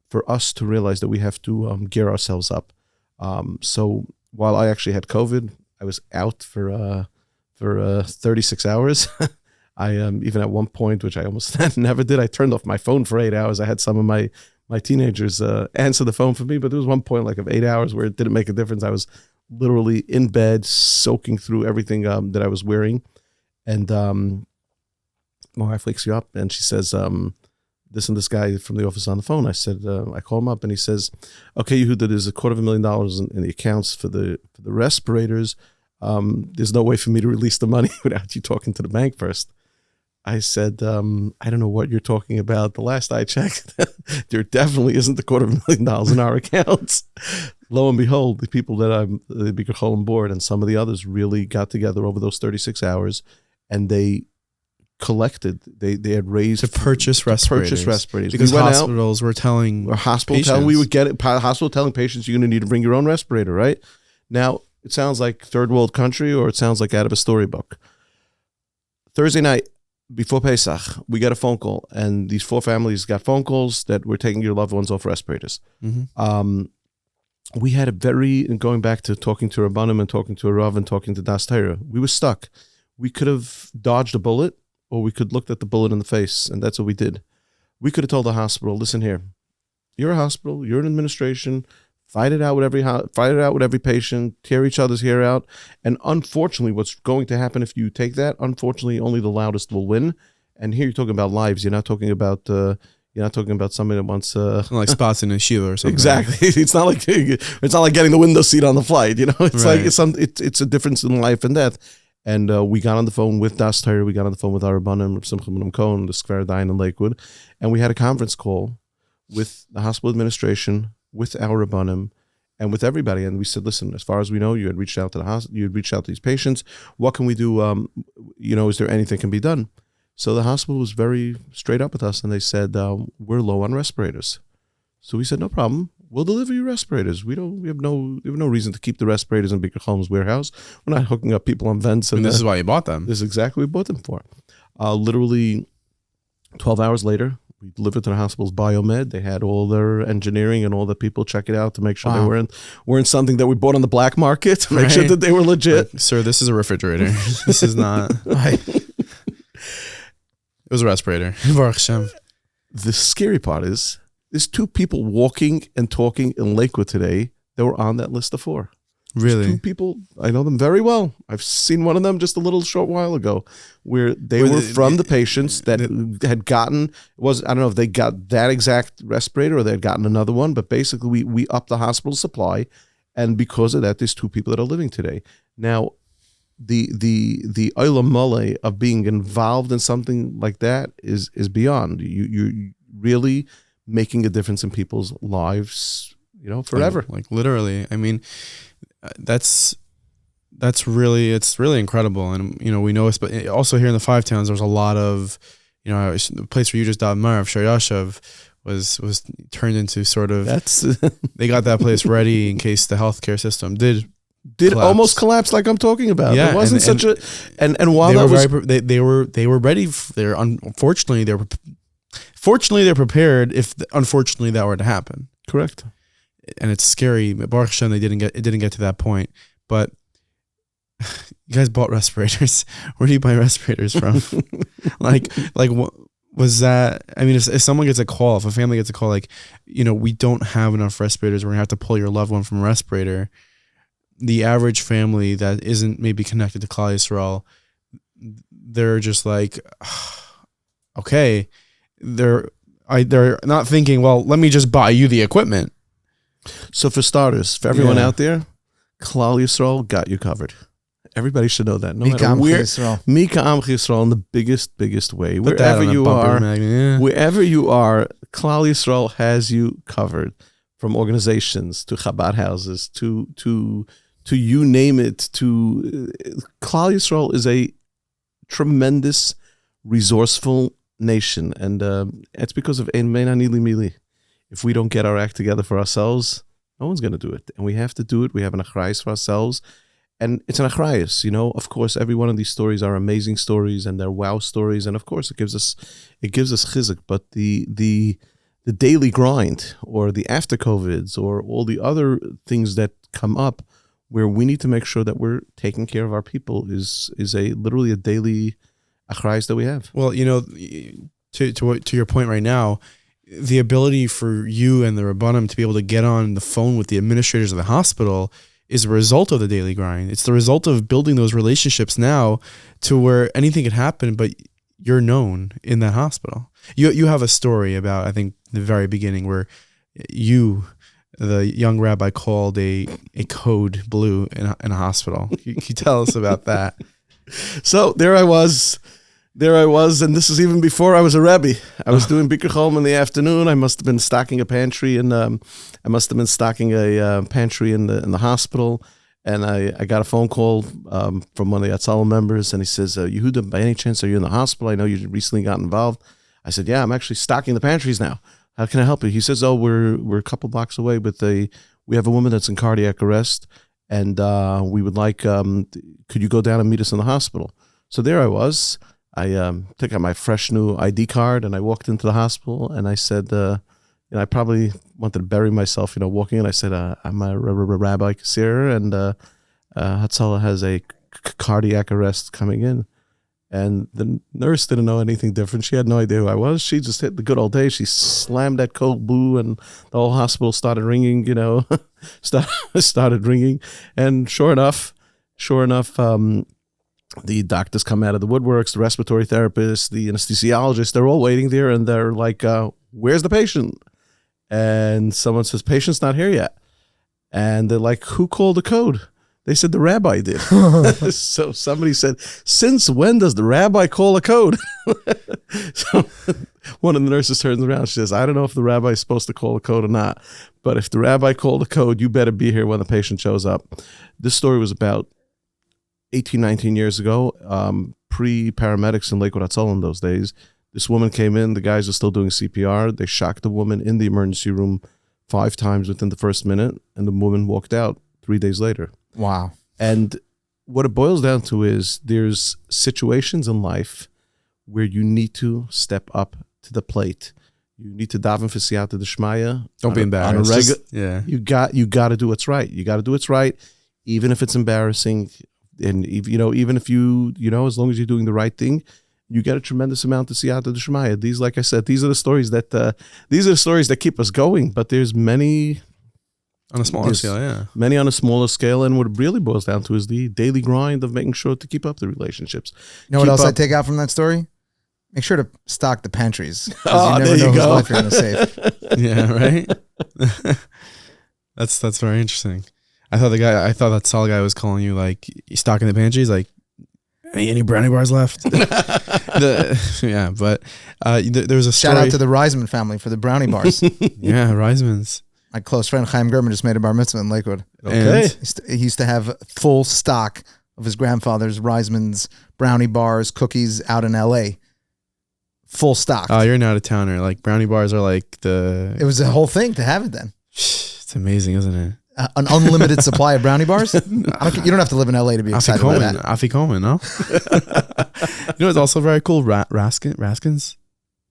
for us to realize that we have to gear ourselves up. So while I actually had COVID, I was out for 36 hours. I even at one point, which I almost never did, I turned off my phone for 8 hours. I had some of my teenagers answer the phone for me, but there was one point like of 8 hours where it didn't make a difference. I was literally in bed, soaking through everything that I was wearing. And my wife wakes you up and she says, this and this guy from the office on the phone. I said, I call him up and he says, okay, Yehuda, there's $250,000 in the accounts for the respirators. There's no way for me to release the money without you talking to the bank first. I said, I don't know what you're talking about. The last I checked, there definitely isn't the $250,000 in our accounts. Lo and behold, the people that I'm the Bikur Cholim board and some of the others really got together over those 36 hours, and they collected. They had raised to purchase respirators. Because we went hospitals were telling we would get it. Hospital telling patients you're going to need to bring your own respirator. Right now, it sounds like third world country, or it sounds like out of a storybook. Thursday night before Pesach, we got a phone call, and these 4 families got phone calls that we're taking your loved ones off respirators. Mm-hmm. We had a going back to talking to Rabbanim and talking to a Rav and talking to Das Torah, we were stuck. We could have dodged a bullet, or we could looked at the bullet in the face, and that's what we did. We could have told the hospital, listen here, you're a hospital, you're an administration, fight it out with every patient, tear each other's hair out. And unfortunately, what's going to happen if you take that, unfortunately, only the loudest will win. And here you're talking about lives. You're not talking about somebody that wants like spots in a yeshivah or something. Exactly. It's not like getting the window seat on the flight. It's right. Like it's a difference in life and death. And we got on the phone with Das Torah. We got on the phone with our Rabbanim, Simcha Ben Cohen, the Square Dine in Lakewood, and we had a conference call with the hospital administration, with our Rabbanim, and with everybody. And we said, listen, as far as we know, you had reached out to the hospital, you had reached out to these patients. What can we do? Is there anything can be done? So the hospital was very straight up with us, and they said, we're low on respirators. So we said, no problem. We'll deliver you respirators. We have no reason to keep the respirators in Bikur Cholim's warehouse. We're not hooking up people on vents. And this is why you bought them. This is exactly what we bought them for. Literally 12 hours later, we delivered to the hospital's biomed. They had all their engineering and all the people check it out to make sure they weren't something that we bought on the black market to make sure that they were legit. Like, sir, this is a refrigerator. This is not. It was a respirator. Baruch Hashem. The scary part is there's 2 people walking and talking in Lakewood today that were on that list of 4. Really? There's 2 people, I know them very well. I've seen one of them just a little short while ago, where they were from the patients that had gotten, I don't know if they got that exact respirator or they had gotten another one, but basically we upped the hospital supply, And because of that, there's 2 people that are living today. Now, the olam mole of being involved in something like that is beyond. You really making a difference in people's lives, forever. Like literally. I mean, it's really incredible. And, we know, but also here in the 5 towns, there's a lot of, the place where you just died, Marav Shayashav, was turned into sort of, they got that place ready in case the healthcare system did collapse. Almost collapse, like I'm talking about. Yeah, it wasn't such a, and while they were ready. Fortunately they're prepared if unfortunately that were to happen. Correct. And it's scary. Baruch Hashem, it didn't get to that point. But you guys bought respirators. Where do you buy respirators from? like what was that? I mean, if someone gets a call, if a family gets a call, like, we don't have enough respirators, we're gonna have to pull your loved one from a respirator. The average family that isn't maybe connected to Klal Yisrael, they're just like, okay, they're not thinking, well, let me just buy you the equipment. So for starters, for everyone out there, Klal Yisrael got you covered. Everybody should know that. No Mika matter where, Yisrael. Mika Am Yisrael in the biggest way. Put that Wherever on a you bumper are, magnet, yeah. wherever you are, Klal Yisrael has you covered. From organizations to Chabad houses to you name it. To Klal Yisrael is a tremendous, resourceful nation, and it's because of Ein Mein Ani Li Mili. If we don't get our act together for ourselves, no one's going to do it, and we have to do it. We have an achrayus for ourselves. And it's an achrayus, Of course, every one of these stories are amazing stories, and they're wow stories, and of course, it gives us chizuk. But the daily grind, or the after COVIDs, or all the other things that come up, where we need to make sure that we're taking care of our people, is literally a daily achrayus that we have. Well, to your point right now, the ability for you and the Rabbanim to be able to get on the phone with the administrators of the hospital is a result of the daily grind. It's the result of building those relationships now to where anything could happen, but you're known in that hospital. You have a story about, I think, the very beginning where you, the young rabbi, called a code blue in a hospital. Can you tell us about that? So there I was, and this is even before I was a rebbi. I was doing Bikur Cholim in the afternoon. I must have been stocking a pantry, and a pantry in the hospital. And I got a phone call from one of the Atzalim members, and he says, "Yehuda, by any chance are you in the hospital? I know you recently got involved." I said, "Yeah, I'm actually stocking the pantries now. How can I help you?" He says, "Oh, we're a couple blocks away, but we have a woman that's in cardiac arrest, and we would like, could you go down and meet us in the hospital?" So there I was. I took out my fresh new ID card, and I walked into the hospital, and I said, I probably wanted to bury myself, walking in. I said, I'm a Rabbi Kaszirer, and Hatzalah has a cardiac arrest coming in. And the nurse didn't know anything different. She had no idea who I was. She just hit the good old days. She slammed that code blue, and the whole hospital started ringing, started ringing. And sure enough, the doctors come out of the woodworks, the respiratory therapists, the anesthesiologists, they're all waiting there, and they're like, where's the patient? And someone says, patient's not here yet. And they're like, who called the code? They said the rabbi did. So somebody said, since when does the rabbi call a code? So one of the nurses turns around. She says, I don't know if the rabbi is supposed to call a code or not, but if the rabbi called a code, you better be here when the patient shows up. This story was about 18, 19 years ago, pre-paramedics in Lakewood in those days. This woman came in. The guys are still doing CPR. They shocked the woman in the emergency room 5 times within the first minute, and the woman walked out 3 days later. Wow. And what it boils down to is there's situations in life where you need to step up to the plate. You need to daven for siyata d'shmaya. Don't be embarrassed. You got to do what's right. You got to do what's right, even if it's embarrassing. And even if you as long as you're doing the right thing, you get a tremendous amount of siyata d'shmaya. These, like I said, these are the stories that keep us going. But there's many on a smaller scale, yeah. Many on a smaller scale, and what it really boils down to is the daily grind of making sure to keep up the relationships. You know what else I take out from that story? Make sure to stock the pantries. Oh, you never know whose life you're going to save. Yeah, right. That's very interesting. I thought that Saul guy was calling you like, you stocking the pantry. He's like, any brownie bars left? Yeah, but there was a story. Shout out to the Reisman family for the brownie bars. Yeah, Reisman's. My close friend Chaim German just made a bar mitzvah in Lakewood. Okay. He used to have full stock of his grandfather's Reisman's brownie bars, cookies out in L.A. Full stock. Oh, you're an out of towner. Like brownie bars are like the. It was a whole thing to have it then. It's amazing, isn't it? An unlimited supply of brownie bars? You don't have to live in LA to be excited about that. Afikomen, no? You know what's also very cool? Raskins?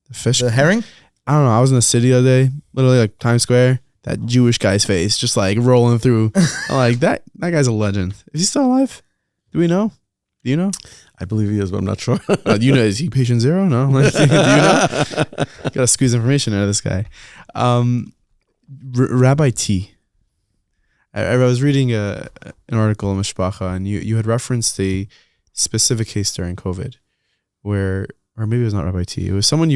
The fish. The herring? I don't know. I was in the city the other day, literally like Times Square. That Jewish guy's face just like rolling through. I'm like, that guy's a legend. Is he still alive? Do we know? Do you know? I believe he is, but I'm not sure. You know, is he patient zero? No? Like, do you know? Gotta squeeze information out of this guy. Rabbi T. I was reading an article in Mishpacha, and you had referenced a specific case during COVID where, or maybe it was not Rabbi T. It was someone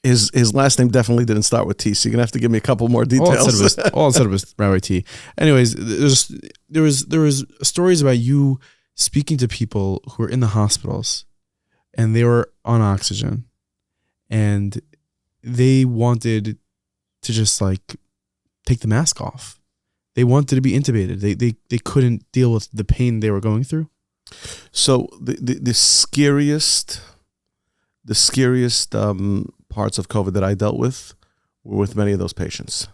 his last name definitely didn't start with T, so you're gonna have to give me a couple more details. All it said was Rabbi T. Anyways, there was stories about you speaking to people who were in the hospitals, and they were on oxygen, and they wanted to just like take the mask off. They wanted to be intubated. They couldn't deal with the pain they were going through. So the scariest parts of COVID that I dealt with were with many of those patients.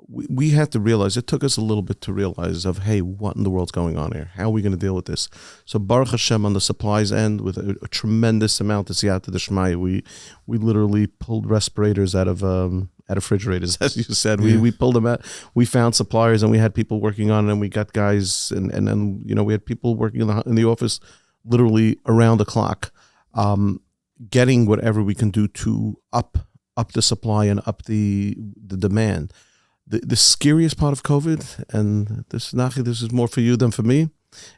We had to realize, it took us a little bit to realize of, hey, what in the world's going on here? How are we going to deal with this? So Baruch Hashem on the supplies end, with a tremendous amount of siyata d'shmaya, we literally pulled respirators out of refrigerators, as you said. Yeah. We pulled them out. We found suppliers, and we had people working on it, and we got guys, and then we had people working in the office literally around the clock, getting whatever we can do to up the supply and up the demand. The scariest part of COVID, and this is more for you than for me,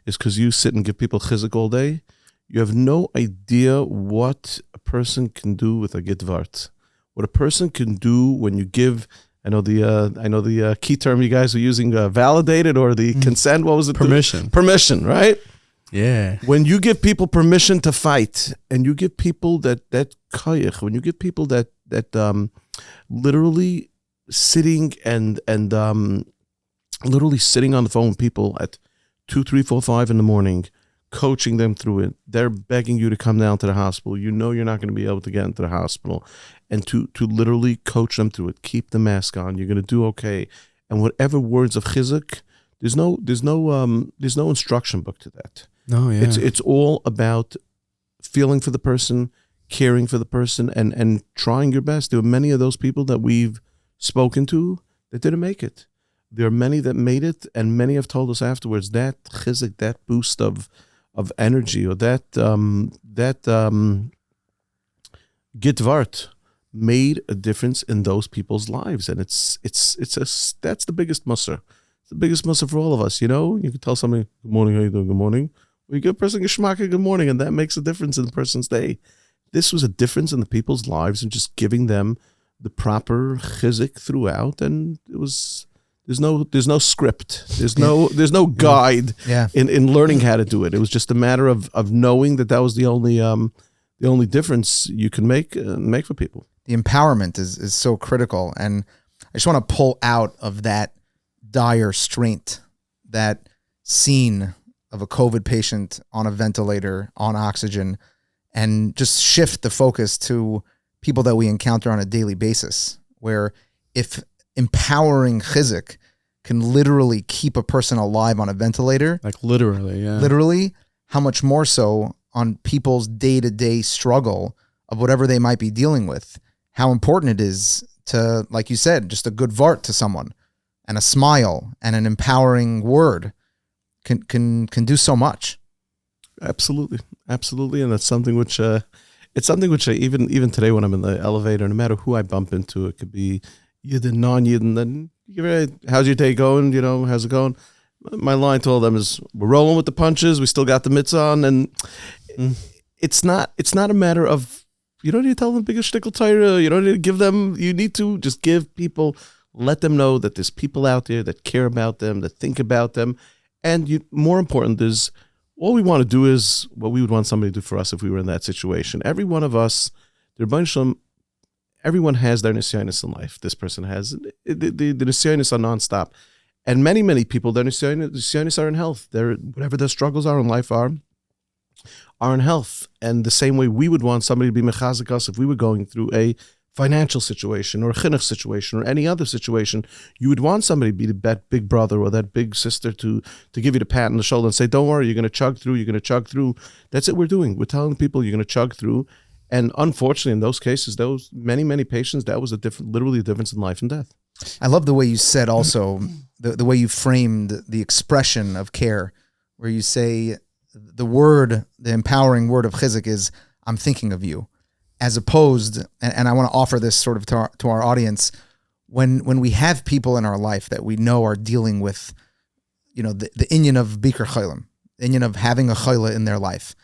is because you sit and give people chizuk all day. You have no idea what a person can do with a gitvart. What a person can do when you give, I know the key term you guys are using, validated, or the consent. What was it? Permission. Permission, right? Yeah. When you give people permission to fight, and you give people that koyach, when you give people that literally sitting and literally sitting on the phone with people at 2, 3, 4, 5 in the morning, coaching them through it. They're begging you to come down to the hospital. You know you're not going to be able to get into the hospital, and to literally coach them through it. Keep the mask on. You're going to do okay. And whatever words of chizuk, there's no instruction book to that. No, yeah. It's all about feeling for the person, caring for the person, and trying your best. There were many of those people that we've spoken to that didn't make it. There are many that made it, and many have told us afterwards that chizuk, that boost of energy, or that gitvart made a difference in those people's lives, and that's the biggest musser. It's the biggest musser for all of us. You can tell somebody, "Good morning, how you doing? Good morning." Well, you give a person a shmaka, "Good morning," and that makes a difference in the person's day. This was a difference in the people's lives, and just giving them the proper chizuk throughout, and it was. There's no script. There's no guide in learning how to do it. It was just a matter of knowing that was the only difference you can make for people. The empowerment is so critical, and I just want to pull out of that dire strain, that scene of a COVID patient on a ventilator, on oxygen, and just shift the focus to people that we encounter on a daily basis, where if empowering chizuk can literally keep a person alive on a ventilator. Like literally, yeah. Literally, how much more so on people's day-to-day struggle of whatever they might be dealing with. How important it is to, like you said, just a good vart to someone, and a smile and an empowering word can do so much. Absolutely. And that's something which even today when I'm in the elevator, no matter who I bump into, it could be Yidden, non-Yidden, then how's your day going? How's it going? My line to all of them is, we're rolling with the punches. We still got the mitts on, and it's not a matter of, you don't need to tell them biggest shtickle tire. You don't need to give them. You need to just give people Let them know that there's people out there that care about them, that think about them. And more important is, all we want to do is what we would want somebody to do for us if we were in that situation. Every one of us, everyone has their nisyonis in life. This person has, the nisyonis are nonstop. And many, many people, their nisyonis are in health. Whatever their struggles are in life are in health. And the same way we would want somebody to be mechazik us if we were going through a financial situation or a chinuch situation or any other situation, you would want somebody to be that big brother or that big sister to give you the pat on the shoulder and say, don't worry, you're going to chug through. That's what we're doing. We're telling people you're going to chug through. And unfortunately, in those cases, those many, many patients, that was literally a difference in life and death. I love the way you said also, the way you framed the expression of care, where you say the empowering word of chizuk is, I'm thinking of you. As opposed, and I want to offer this sort of to our audience, when we have people in our life that we know are dealing with, the inyan of Bikur Cholim, the inyan of having a chayla in their life.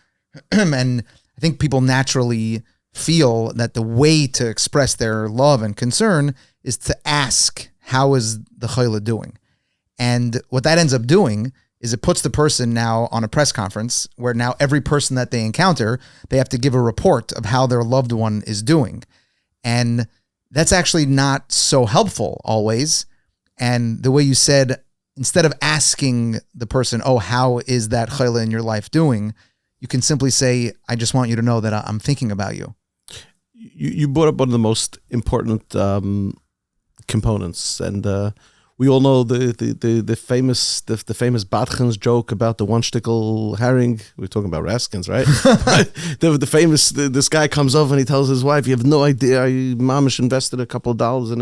And I think people naturally feel that the way to express their love and concern is to ask, how is the chayla doing? And what that ends up doing is it puts the person now on a press conference where now every person that they encounter, they have to give a report of how their loved one is doing. And that's actually not so helpful always. And the way you said, instead of asking the person, oh, how is that chayla in your life doing? You can simply say, I just want you to know that I'm thinking about you. You brought up one of the most important components, and we all know the famous Batchen's joke about the one shtickle herring. We're talking about Raskins, right? the famous, this guy comes over and he tells his wife, you have no idea, Mamish invested a couple of dollars in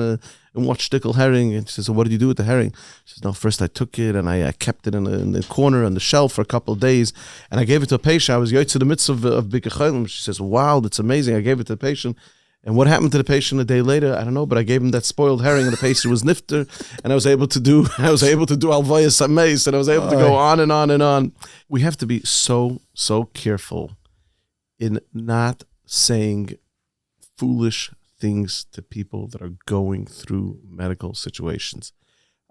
one shtickle herring. And she says, well, what did you do with the herring? She says, no, first I took it and I kept it in the corner on the shelf for a couple of days, and I gave it to a patient. I was yoitz to the midst of Bikur Cholim. She says, wow, that's amazing. I gave it to the patient. And what happened to the patient a day later? I don't know, but I gave him that spoiled herring, and the patient was nifter, and I was able to do alvaya sameis, and I was able to go on and on and on. We have to be so careful in not saying foolish things to people that are going through medical situations.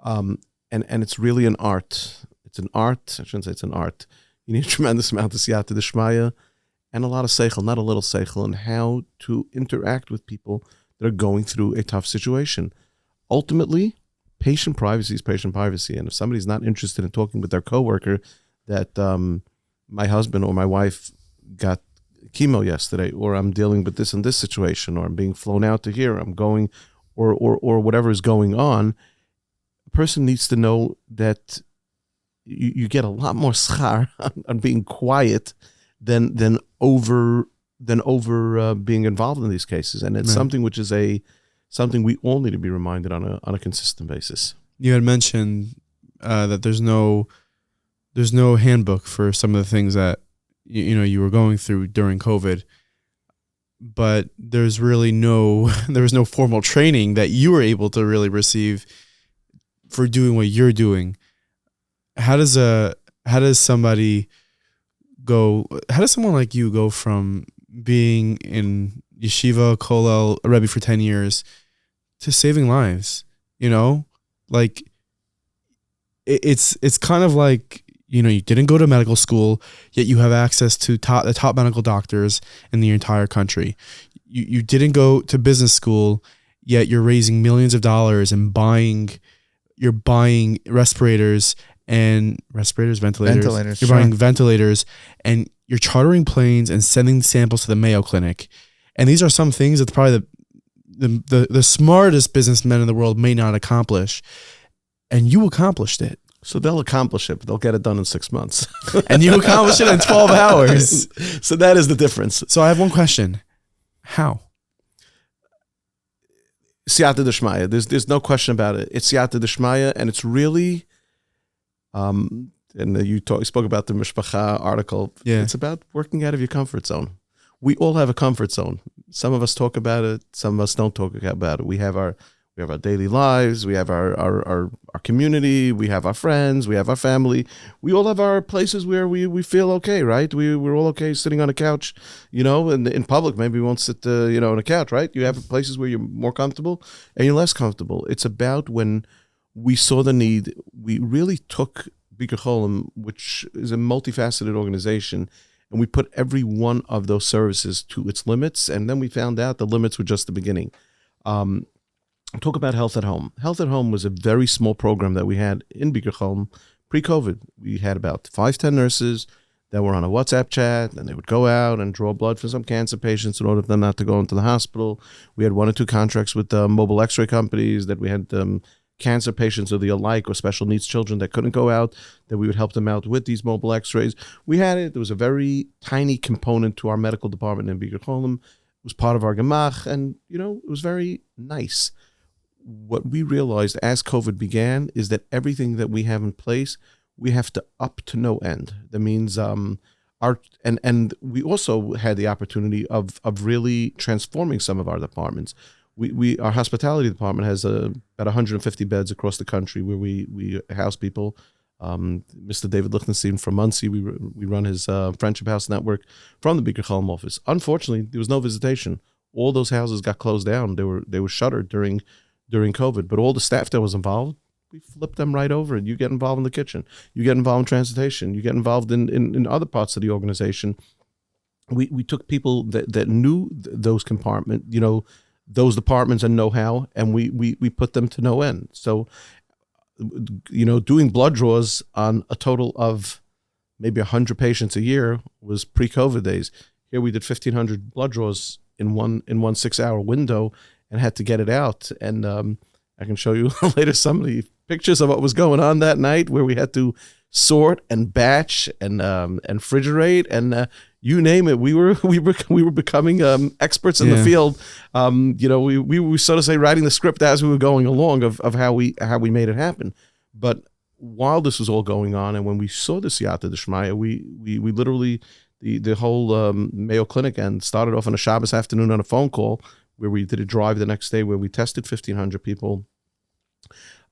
And it's really an art. It's an art. I shouldn't say it's an art. You need a tremendous amount of siyata d'shmaya and a lot of seichel, not a little seichel, and how to interact with people that are going through a tough situation. Ultimately, patient privacy is patient privacy. And if somebody's not interested in talking with their coworker that my husband or my wife got chemo yesterday, or I'm dealing with this and this situation, or I'm being flown out to here, I'm going, or whatever is going on, a person needs to know that you get a lot more schar on being quiet than over being involved in these cases. And it's something which is something we all need to be reminded on a consistent basis. You had mentioned that there's no handbook for some of the things that you were going through during COVID, but there was no formal training that you were able to really receive for doing what you're doing. How does someone like you go from being in yeshiva, kollel, a rebbi for 10 years to saving lives? Like it's kind of like, you didn't go to medical school, yet you have access to the top medical doctors in the entire country. You didn't go to business school, yet you're raising millions of dollars and you're buying ventilators. You're buying ventilators, and you're chartering planes and sending samples to the Mayo Clinic. And these are some things that probably the smartest businessmen in the world may not accomplish. And you accomplished it. So they'll accomplish it, but they'll get it done in 6 months. And you accomplished it in 12 hours. So that is the difference. So I have one question. How? Siyata d'shmaya. There's no question about it. It's siyata d'shmaya, and it's really... and you spoke about the Mishpacha article. Yeah. It's about working out of your comfort zone. We all have a comfort zone. Some of us talk about it. Some of us don't talk about it. We have our We have our daily lives. We have our community. We have our friends. We have our family. We all have our places where we feel okay, right? We're all okay sitting on a couch, and in public, maybe we won't sit, on a couch, right? You have places where you're more comfortable and you're less comfortable. It's about when we saw the need, we really took Bikur Cholim, which is a multifaceted organization, and we put every one of those services to its limits. And then we found out the limits were just the beginning. Talk about Health at Home. Health at Home was a very small program that we had in Bikur Cholim pre-COVID. We had about 5-10 nurses that were on a WhatsApp chat, and they would go out and draw blood for some cancer patients in order for them not to go into the hospital. We had 1 or 2 contracts with mobile x-ray companies that we had cancer patients or the alike or special needs children that couldn't go out, that we would help them out with these mobile x-rays. We had it. There was a very tiny component to our medical department in Bikur Cholim. It was part of our gemach, and, it was very nice. What we realized as COVID began is that everything that we have in place, we have to up to no end. That means and we also had the opportunity of really transforming some of our departments. Our hospitality department has about 150 beds across the country where we house people. Mr. David Lichtenstein from Muncie, we run his Friendship House Network from the Bikur Cholim office. Unfortunately, there was no visitation. All those houses got closed down. They were shuttered during COVID, but all the staff that was involved, we flipped them right over, and you get involved in the kitchen, you get involved in transportation, you get involved in other parts of the organization. We took people that knew those those departments and know-how, and we put them to no end. So, doing blood draws on a total of maybe 100 patients a year was pre-COVID days. Here we did 1,500 blood draws in one 6-hour window, and had to get it out. And I can show you later some of the pictures of what was going on that night, where we had to sort and batch and refrigerate and you name it. We were becoming experts in the field. We were, so to say, writing the script as we were going along of how we made it happen. But while this was all going on, and when we saw the Siyata D'Shmaya, we literally the whole Mayo Clinic and started off on a Shabbos afternoon on a phone call, where we did a drive the next day where we tested 1,500 people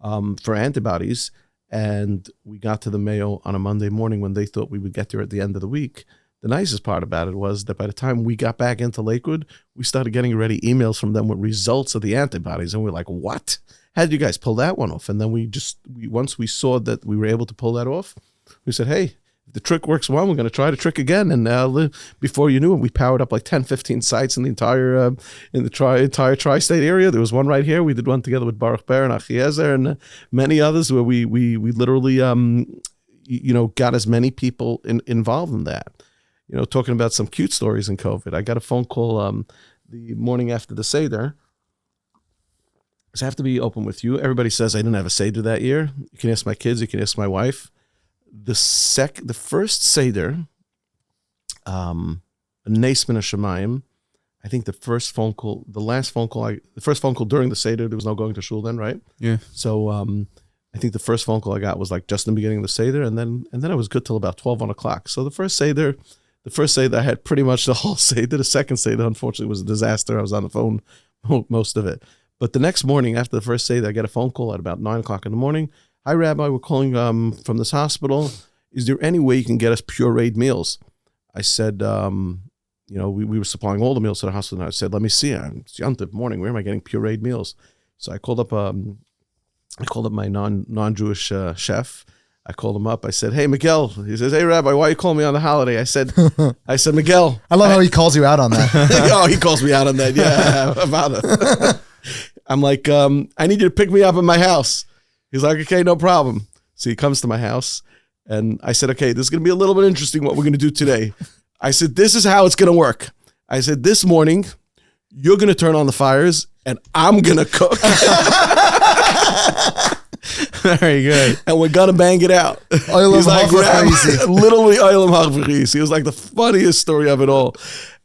for antibodies, and we got to the Mayo on a Monday morning when they thought we would get there at the end of the week. The nicest part about it was that by the time we got back into Lakewood, we started getting ready emails from them with results of the antibodies, and we're like, what? How did you guys pull that one off? And then once we saw that we were able to pull that off, we said, hey, the trick works well, we're going to try the trick again. And before you knew it, we powered up like 10, 15 sites in the entire entire tri-state area. There was one right here. We did one together with Baruch Ber and Achiezer and many others, where we literally got as many people involved in that. Talking about some cute stories in COVID. I got a phone call the morning after the Seder. So I have to be open with you. Everybody says I didn't have a Seder that year. You can ask my kids. You can ask my wife. The first Seder, Nes Min HaShamayim, I think the first phone call during the Seder, there was no going to shul then, right? Yeah. So I think the first phone call I got was like just in the beginning of the Seder, and then I was good till about 12, 1 o'clock. So the first Seder I had pretty much the whole Seder. The second Seder, unfortunately, was a disaster. I was on the phone most of it. But the next morning after the first Seder, I get a phone call at about 9 o'clock in the morning. Hi, Rabbi, we're calling from this hospital. Is there any way you can get us pureed meals? I said, we were supplying all the meals to the hospital. And I said, let me see. It's Yontif morning. Where am I getting pureed meals? So I called up my non-Jewish chef. I called him up. I said, hey, Miguel. He says, hey, Rabbi, why are you calling me on the holiday? I said, Miguel. I love how he calls you out on that. Oh, he calls me out on that. Yeah, father. I'm like, I need you to pick me up at my house. He's like, okay, no problem. So he comes to my house, and I said, okay, this is going to be a little bit interesting what we're going to do today. I said, this is how it's going to work. I said, this morning, you're going to turn on the fires, and I'm going to cook. Very good. And we're going to bang it out. He's like, literally, Oilam Hachvachis. He was like the funniest story of it all.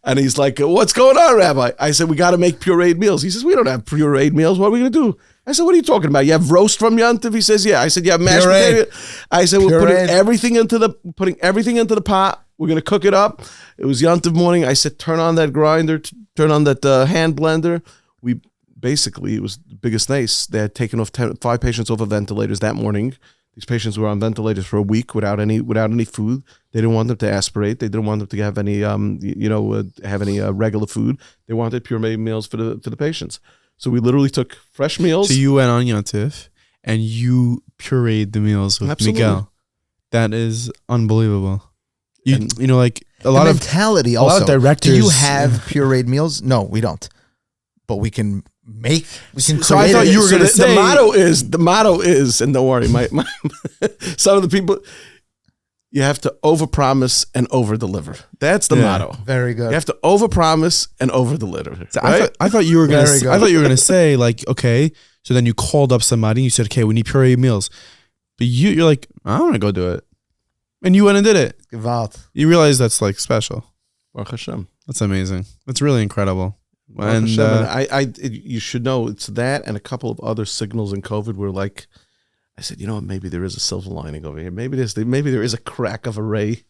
And he's like, what's going on, Rabbi? I said, we got to make pureed meals. He says, we don't have pureed meals. What are we going to do? I said, what are you talking about? You have roast from Yontif? He says, yeah. I said, you have mashed potato. I said, we're putting everything into the pot. We're going to cook it up. It was Yontif morning. I said, turn on that grinder, turn on that hand blender. We basically, it was the biggest nace. They had taken off 5 patients off of ventilators that morning. These patients were on ventilators for a week without any food. They didn't want them to aspirate. They didn't want them to have any regular food. They wanted pureed meals for the patients. So we literally took fresh meals. So you went on Yontif and you pureed the meals with Absolutely. Miguel. That is unbelievable. You know, like The mentality a lot also. of directors. Do you have pureed meals? No, we don't. But we can make. We can. So I create thought it. you were So going to say the motto is, and don't worry, my some of the people, you have to overpromise and overdeliver. That's the motto. Very good. You have to overpromise and overdeliver. So Right? I thought you were going Very to. good. I thought you were going to say like, okay. So then you called up somebody and you said, okay, we need pureed meals. But you're like, I want to go do it, and you went and did it. Gewalt. You realize that's like special. Baruch Hashem. That's amazing. That's really incredible. Baruch And Hashem. And you should know it's that and a couple of other signals in COVID where, like, I said, you know what? Maybe there is a silver lining over here. Maybe there is a crack of a ray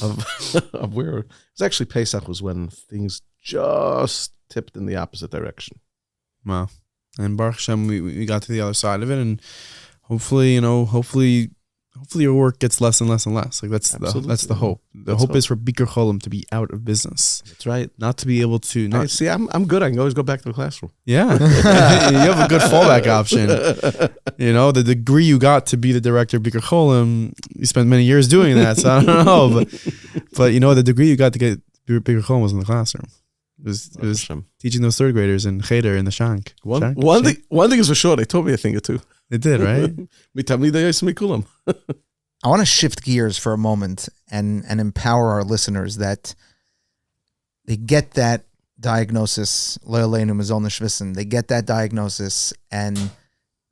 of of where it's actually Pesach was when things just tipped in the opposite direction. wow. And Baruch Hashem, we got to the other side of it, and hopefully, hopefully your work gets less and less and less. Like that's the hope. The hope is for Bikur Cholim to be out of business. That's right. Not to be able to. I'm good. I can always go back to the classroom. Yeah, you have a good fallback option. You know, the degree you got to be the director of Bikur Cholim, you spent many years doing that. So I don't know, but you know, the degree you got to get Bikur Cholim was in the classroom. It was teaching those third graders in cheder in the shank. One thing is for sure. They taught me a thing or two. They did, right? I want to shift gears for a moment and empower our listeners that they get that diagnosis. They get that diagnosis and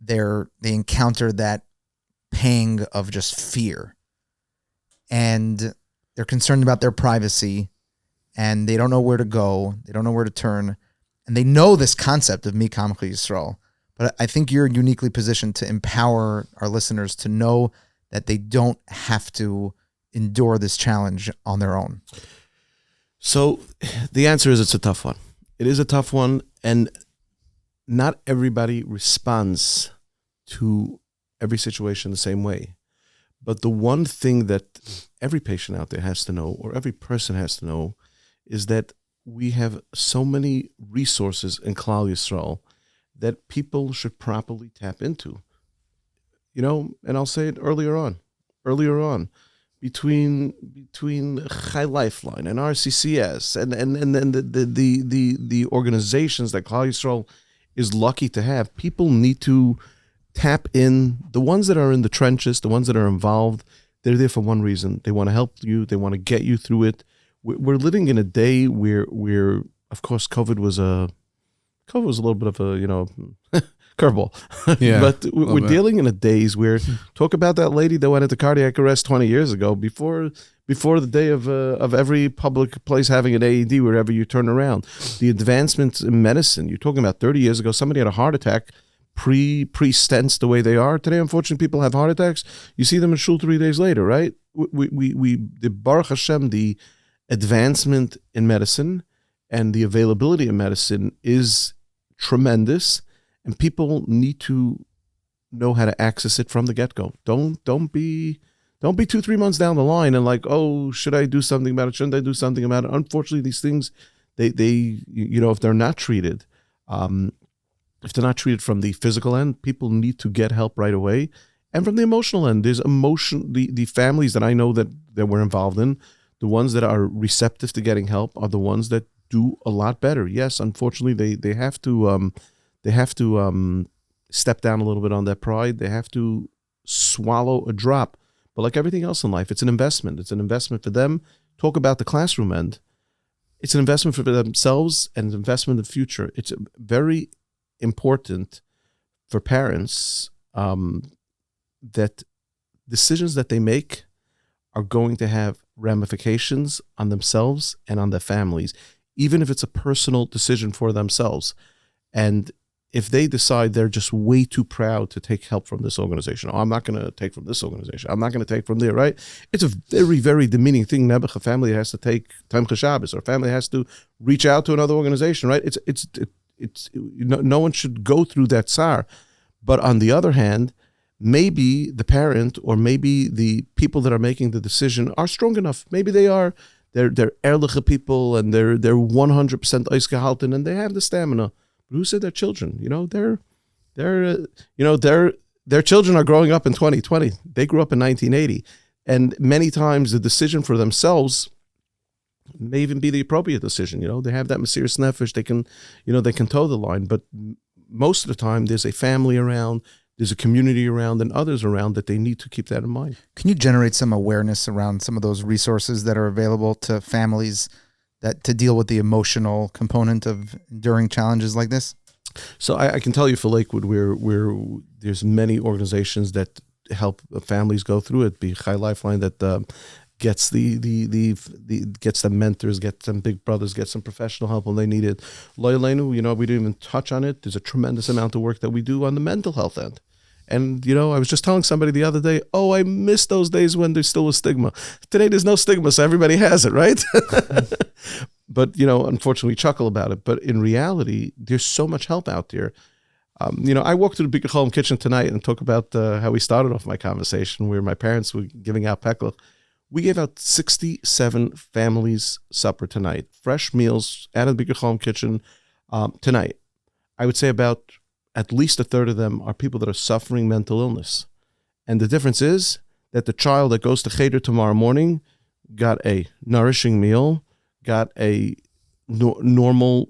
they encounter that pang of just fear, and they're concerned about their privacy, and they don't know where to go. They don't know where to turn, and they know this concept of Mikam Yisrael. But I think you're uniquely positioned to empower our listeners to know that they don't have to endure this challenge on their own. So the answer is it's a tough one. It is a tough one, and not everybody responds to every situation the same way. But the one thing that every patient out there has to know, or every person has to know, is that we have so many resources in Klal Yisrael that people should properly tap into. You know, and I'll say it earlier on, between Chai Lifeline and RCCS and the organizations that Klal Yisrael is lucky to have, people need to tap in. The ones that are in the trenches, the ones that are involved, they're there for one reason. They want to help you. They want to get you through it. We're living in a day where of course, COVID was a little bit of a, curveball. Yeah, but we're dealing in a days where, talk about that lady that went into cardiac arrest 20 years ago, before the day of every public place having an AED wherever you turn around. The advancements in medicine, you're talking about 30 years ago, somebody had a heart attack, pre-stents the way they are. Today, unfortunately, people have heart attacks. You see them in shul 3 days later, right? The Baruch Hashem, the advancement in medicine and the availability of medicine is tremendous, and people need to know how to access it from the get-go. Don't be 2-3 months down the line and like, oh, should I do something about it? Shouldn't I do something about it? Unfortunately, these things, they if they're not treated, if they're not treated from the physical end, people need to get help right away. And from the emotional end, there's the families that I know that we're involved in, the ones that are receptive to getting help are the ones that do a lot better. Yes, unfortunately, they have to step down a little bit on their pride. They have to swallow a drop. But like everything else in life, it's an investment. It's an investment for them. Talk about the classroom end. It's an investment for themselves and an investment in the future. It's very important for parents that decisions that they make are going to have ramifications on themselves and on their families, even if it's a personal decision for themselves. And if they decide they're just way too proud to take help from this organization, I'm not going to take from this organization, I'm not going to take from there, right? It's a very, very demeaning thing. A family has to take Time Shabbos, or a family has to reach out to another organization, right? no one should go through that tsar. But on the other hand, maybe the parent or maybe the people that are making the decision are strong enough. Maybe they are. They're ehrliche people and they're 100% eisgehalten and they have the stamina. But who said they're children? Their children are growing up in 2020. They grew up in 1980. And many times the decision for themselves may even be the appropriate decision. They have that Mesiras Nefesh. They can toe the line. But most of the time there's a family around, there's a community around and others around that they need to keep that in mind. Can you generate some awareness around some of those resources that are available to families that to deal with the emotional component of enduring challenges like this? So I can tell you for Lakewood, we're there's many organizations that help families go through it. Be Chai Lifeline that gets gets them mentors, gets them big brothers, gets some professional help when they need it. Loyalenu, we didn't even touch on it. There's a tremendous amount of work that we do on the mental health end. And, I was just telling somebody the other day, I miss those days when there still was stigma. Today, there's no stigma, so everybody has it, right? But, unfortunately, we chuckle about it. But in reality, there's so much help out there. I walked through the Bikur Cholim kitchen tonight and talk about how we started off my conversation where my parents were giving out peklach. We gave out 67 families supper tonight, fresh meals out of the Bikur Cholim kitchen tonight. I would say about at least a third of them are people that are suffering mental illness. And the difference is that the child that goes to cheder tomorrow morning got a nourishing meal, got a normal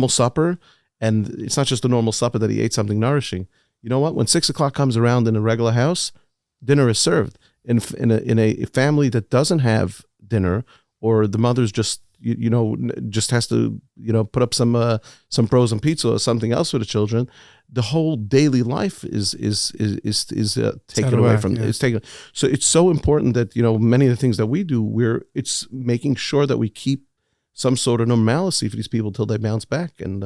supper, and it's not just a normal supper that he ate something nourishing. You know what? When 6 o'clock comes around in a regular house, dinner is served. In a family that doesn't have dinner, or the mother's just has to put up some frozen pizza or something else for the children, the whole daily life is taken away from. Yeah. It's taken. So it's so important that many of the things that we do, it's making sure that we keep some sort of normalcy for these people till they bounce back. And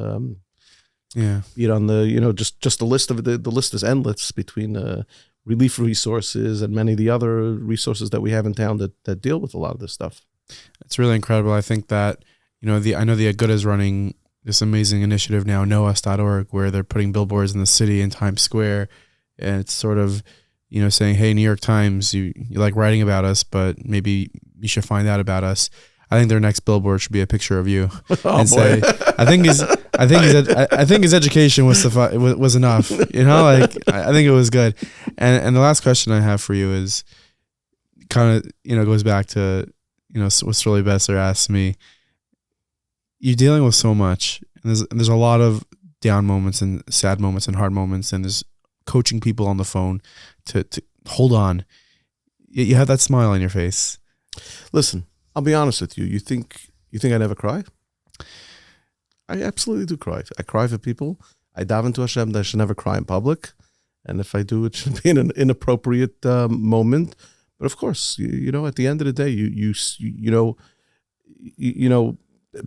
be it on the just the list of the list is endless between relief resources and many of the other resources that we have in town that deal with a lot of this stuff. It's really incredible. I think that, I know the Yehuda is running this amazing initiative now, noas.org, where they're putting billboards in the city in Times Square. And it's sort of, saying, hey, New York Times, you like writing about us, but maybe you should find out about us. I think their next billboard should be a picture of you and say, I think his education was enough. I think it was good. And the last question I have for you is kind of, goes back to, what's really best or asked me. You're dealing with so much, and there's a lot of down moments and sad moments and hard moments, and there's coaching people on the phone to hold on. You have that smile on your face. Listen, I'll be honest with you. You think I never cry? I absolutely do cry. I cry for people. I daven to Hashem that I should never cry in public, and if I do, it should be in an inappropriate moment. But of course, at the end of the day,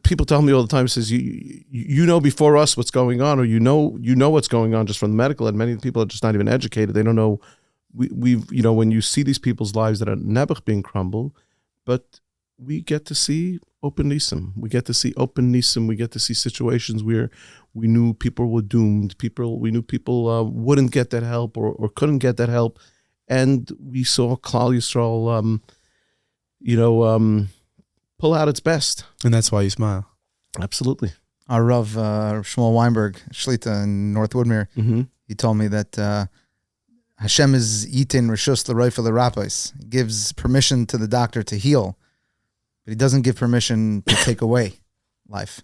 people tell me all the time, says before us what's going on, or what's going on just from the medical, and many people are just not even educated. They don't know. When you see these people's lives that are never being crumbled, but we get to see open nisim. We get to see open nisim. We get to see situations where we knew people were doomed. We knew people wouldn't get that help or couldn't get that help. And we saw Klal Yisrael, pull out its best. And that's why you smile. Absolutely. Our Rav Shmuel Weinberg, Shlita in North Woodmere, he told me that Hashem is yitin reshus l'roifa l'rapos. He gives permission to the doctor to heal, but he doesn't give permission to take away life.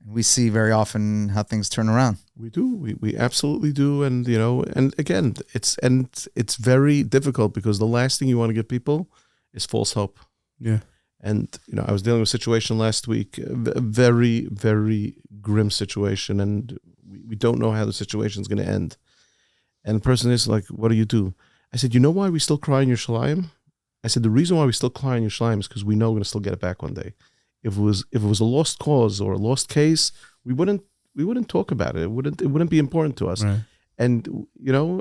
And we see very often how things turn around. We do. We absolutely do. And, and again, it's very difficult because the last thing you want to give people is false hope. Yeah. And, I was dealing with a situation last week, a very, very grim situation, and we don't know how the situation is going to end. And the person is like, what do? I said, you know why we still cry in Yerushalayim? I said, the reason why we still cry in Yerushalayim is because we know we're going to still get it back one day. If it was a lost cause or a lost case, we wouldn't talk about it. It wouldn't be important to us. Right. And,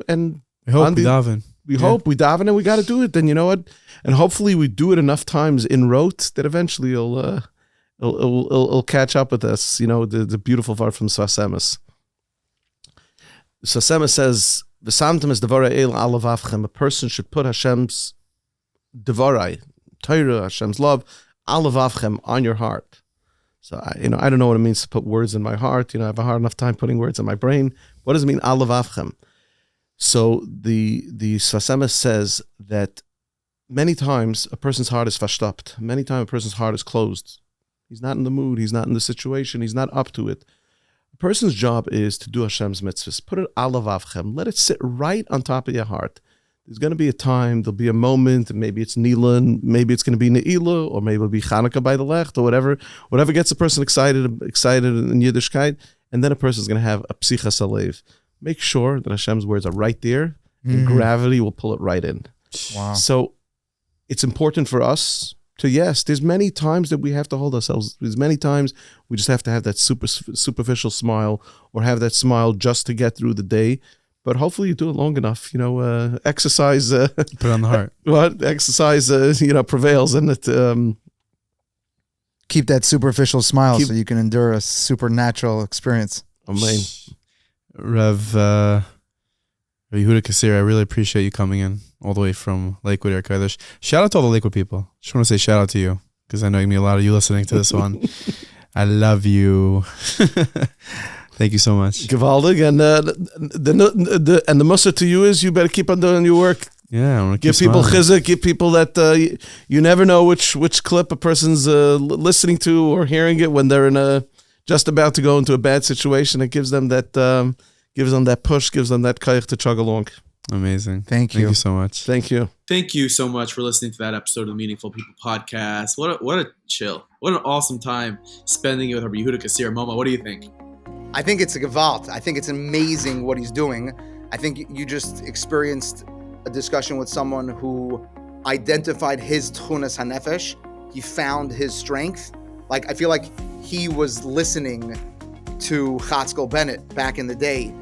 and we hope we daven. We hope we daven, and we got to do it. Then you know what? And hopefully we do it enough times in rote that eventually it'll catch up with us. You know, the beautiful part from Svasemis. Svasemis says, "V'samtem es devarai el alavavchem." A person should put Hashem's devarai, Torah, Hashem's love, alavavchem, on your heart. So I don't know what it means to put words in my heart. I have a hard enough time putting words in my brain. What does it mean, alavavchem? So the Svasemis says that many times a person's heart is verstoppt. Many times a person's heart is closed. He's not in the mood. He's not in the situation. He's not up to it. A person's job is to do Hashem's mitzvahs. Put it alavavchem. Let it sit right on top of your heart. There's going to be a time, there'll be a moment, maybe it's Nila, and maybe it's going to be Ne'ilah, or maybe it'll be Chanukah by the Lecht, or whatever gets a person excited in Yiddishkeit, and then a person's going to have a psichas alev. Make sure that Hashem's words are right there, and gravity will pull it right in. Wow. So it's important for us to, yes, there's many times that we have to hold ourselves. There's many times we just have to have that superficial smile, or have that smile just to get through the day. But hopefully you do it long enough. Exercise. Put it on the heart. What exercise? Prevails, and it. Keep that superficial smile so you can endure a supernatural experience. Amen. Rev Yehuda Kaszirer, I really appreciate you coming in all the way from Lakewood, Erkadesh. Shout out to all the Lakewood people. Just want to say shout out to you, because I know you meet a lot of you listening to this one. I love you. Thank you so much. Gewaldig, and the muster to you is you better keep on doing your work. Yeah, I want to give people chizuk, give people that you never know which clip a person's listening to or hearing it when they're just about to go into a bad situation. It gives them that push, gives them that kayach to chug along. Amazing. Thank you. Thank you so much. Thank you. Thank you so much for listening to that episode of the Meaningful People podcast. What a chill. What an awesome time spending it with Rabbi Yehuda Kaszirer. Moma, what do you think? I think it's a gewalt. I think it's amazing what he's doing. I think you just experienced a discussion with someone who identified his tchunas hanefesh. He found his strength. Like, I feel like he was listening to Chatzkel Bennett back in the day.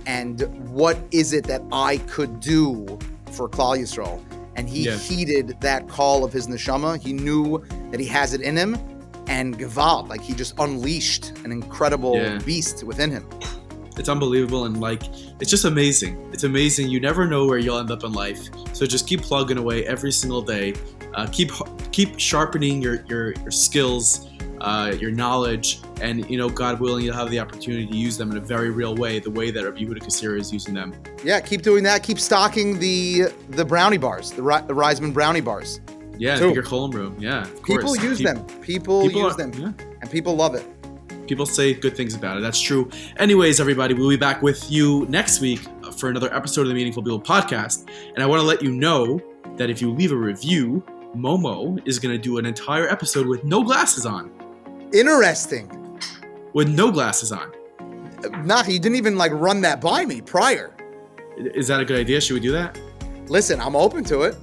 And what is it that I could do for Klal Yisrael? And he heeded that call of his neshama. He knew that he has it in him. And gewalt, like, he just unleashed an incredible beast within him. It's unbelievable, and it's just amazing. It's amazing. You never know where you'll end up in life. So just keep plugging away every single day. Keep sharpening your skills, your knowledge, and God willing, you'll have the opportunity to use them in a very real way, the way that Rabbi Yehuda Kaszirer is using them. Yeah, keep doing that. Keep stocking the brownie bars, the Reisman brownie bars. Yeah, the Bikur Cholim room. Yeah, of course. People use them. People use them. Yeah. And people love it. People say good things about it. That's true. Anyways, everybody, we'll be back with you next week for another episode of the Meaningful People podcast. And I want to let you know that if you leave a review, Momo is going to do an entire episode with no glasses on. Interesting. With no glasses on. Nah, you didn't even run that by me prior. Is that a good idea? Should we do that? Listen, I'm open to it.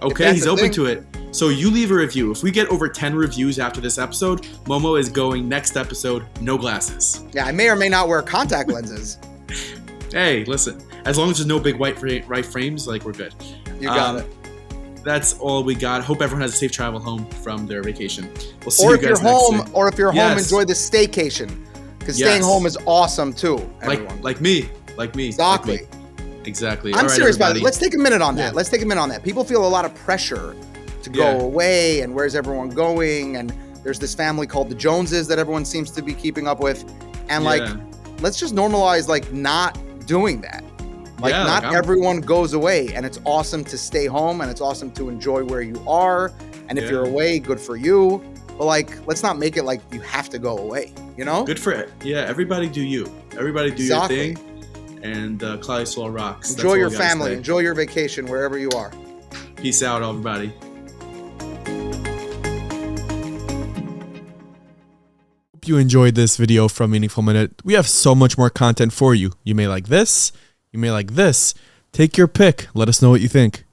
Okay, he's open to it. So you leave a review. If we get over 10 reviews after this episode, Momo is going next episode, no glasses. Yeah, I may or may not wear contact lenses. Hey, listen. As long as there's no big white frames, we're good. You got it. That's all we got. Hope everyone has a safe travel home from their vacation. We'll see you guys next week. Or if you're home, enjoy the staycation. Because staying home is awesome too, everyone. Like me. Exactly. Exactly. I'm serious about it. Let's take a minute on that. Yeah. Let's take a minute on that. People feel a lot of pressure to go away, and where's everyone going? And there's this family called the Joneses that everyone seems to be keeping up with. And let's just normalize not doing that. Not everyone goes away, and it's awesome to stay home, and it's awesome to enjoy where you are. And if you're away, good for you. But let's not make it you have to go away. Good for it. Yeah, everybody do you. Everybody do your thing. And Klal Yisrael rocks. Enjoy your family. Enjoy your vacation wherever you are. Peace out, everybody. Hope you enjoyed this video from Meaningful Minute. We have so much more content for you. You may like this. You may like this. Take your pick. Let us know what you think.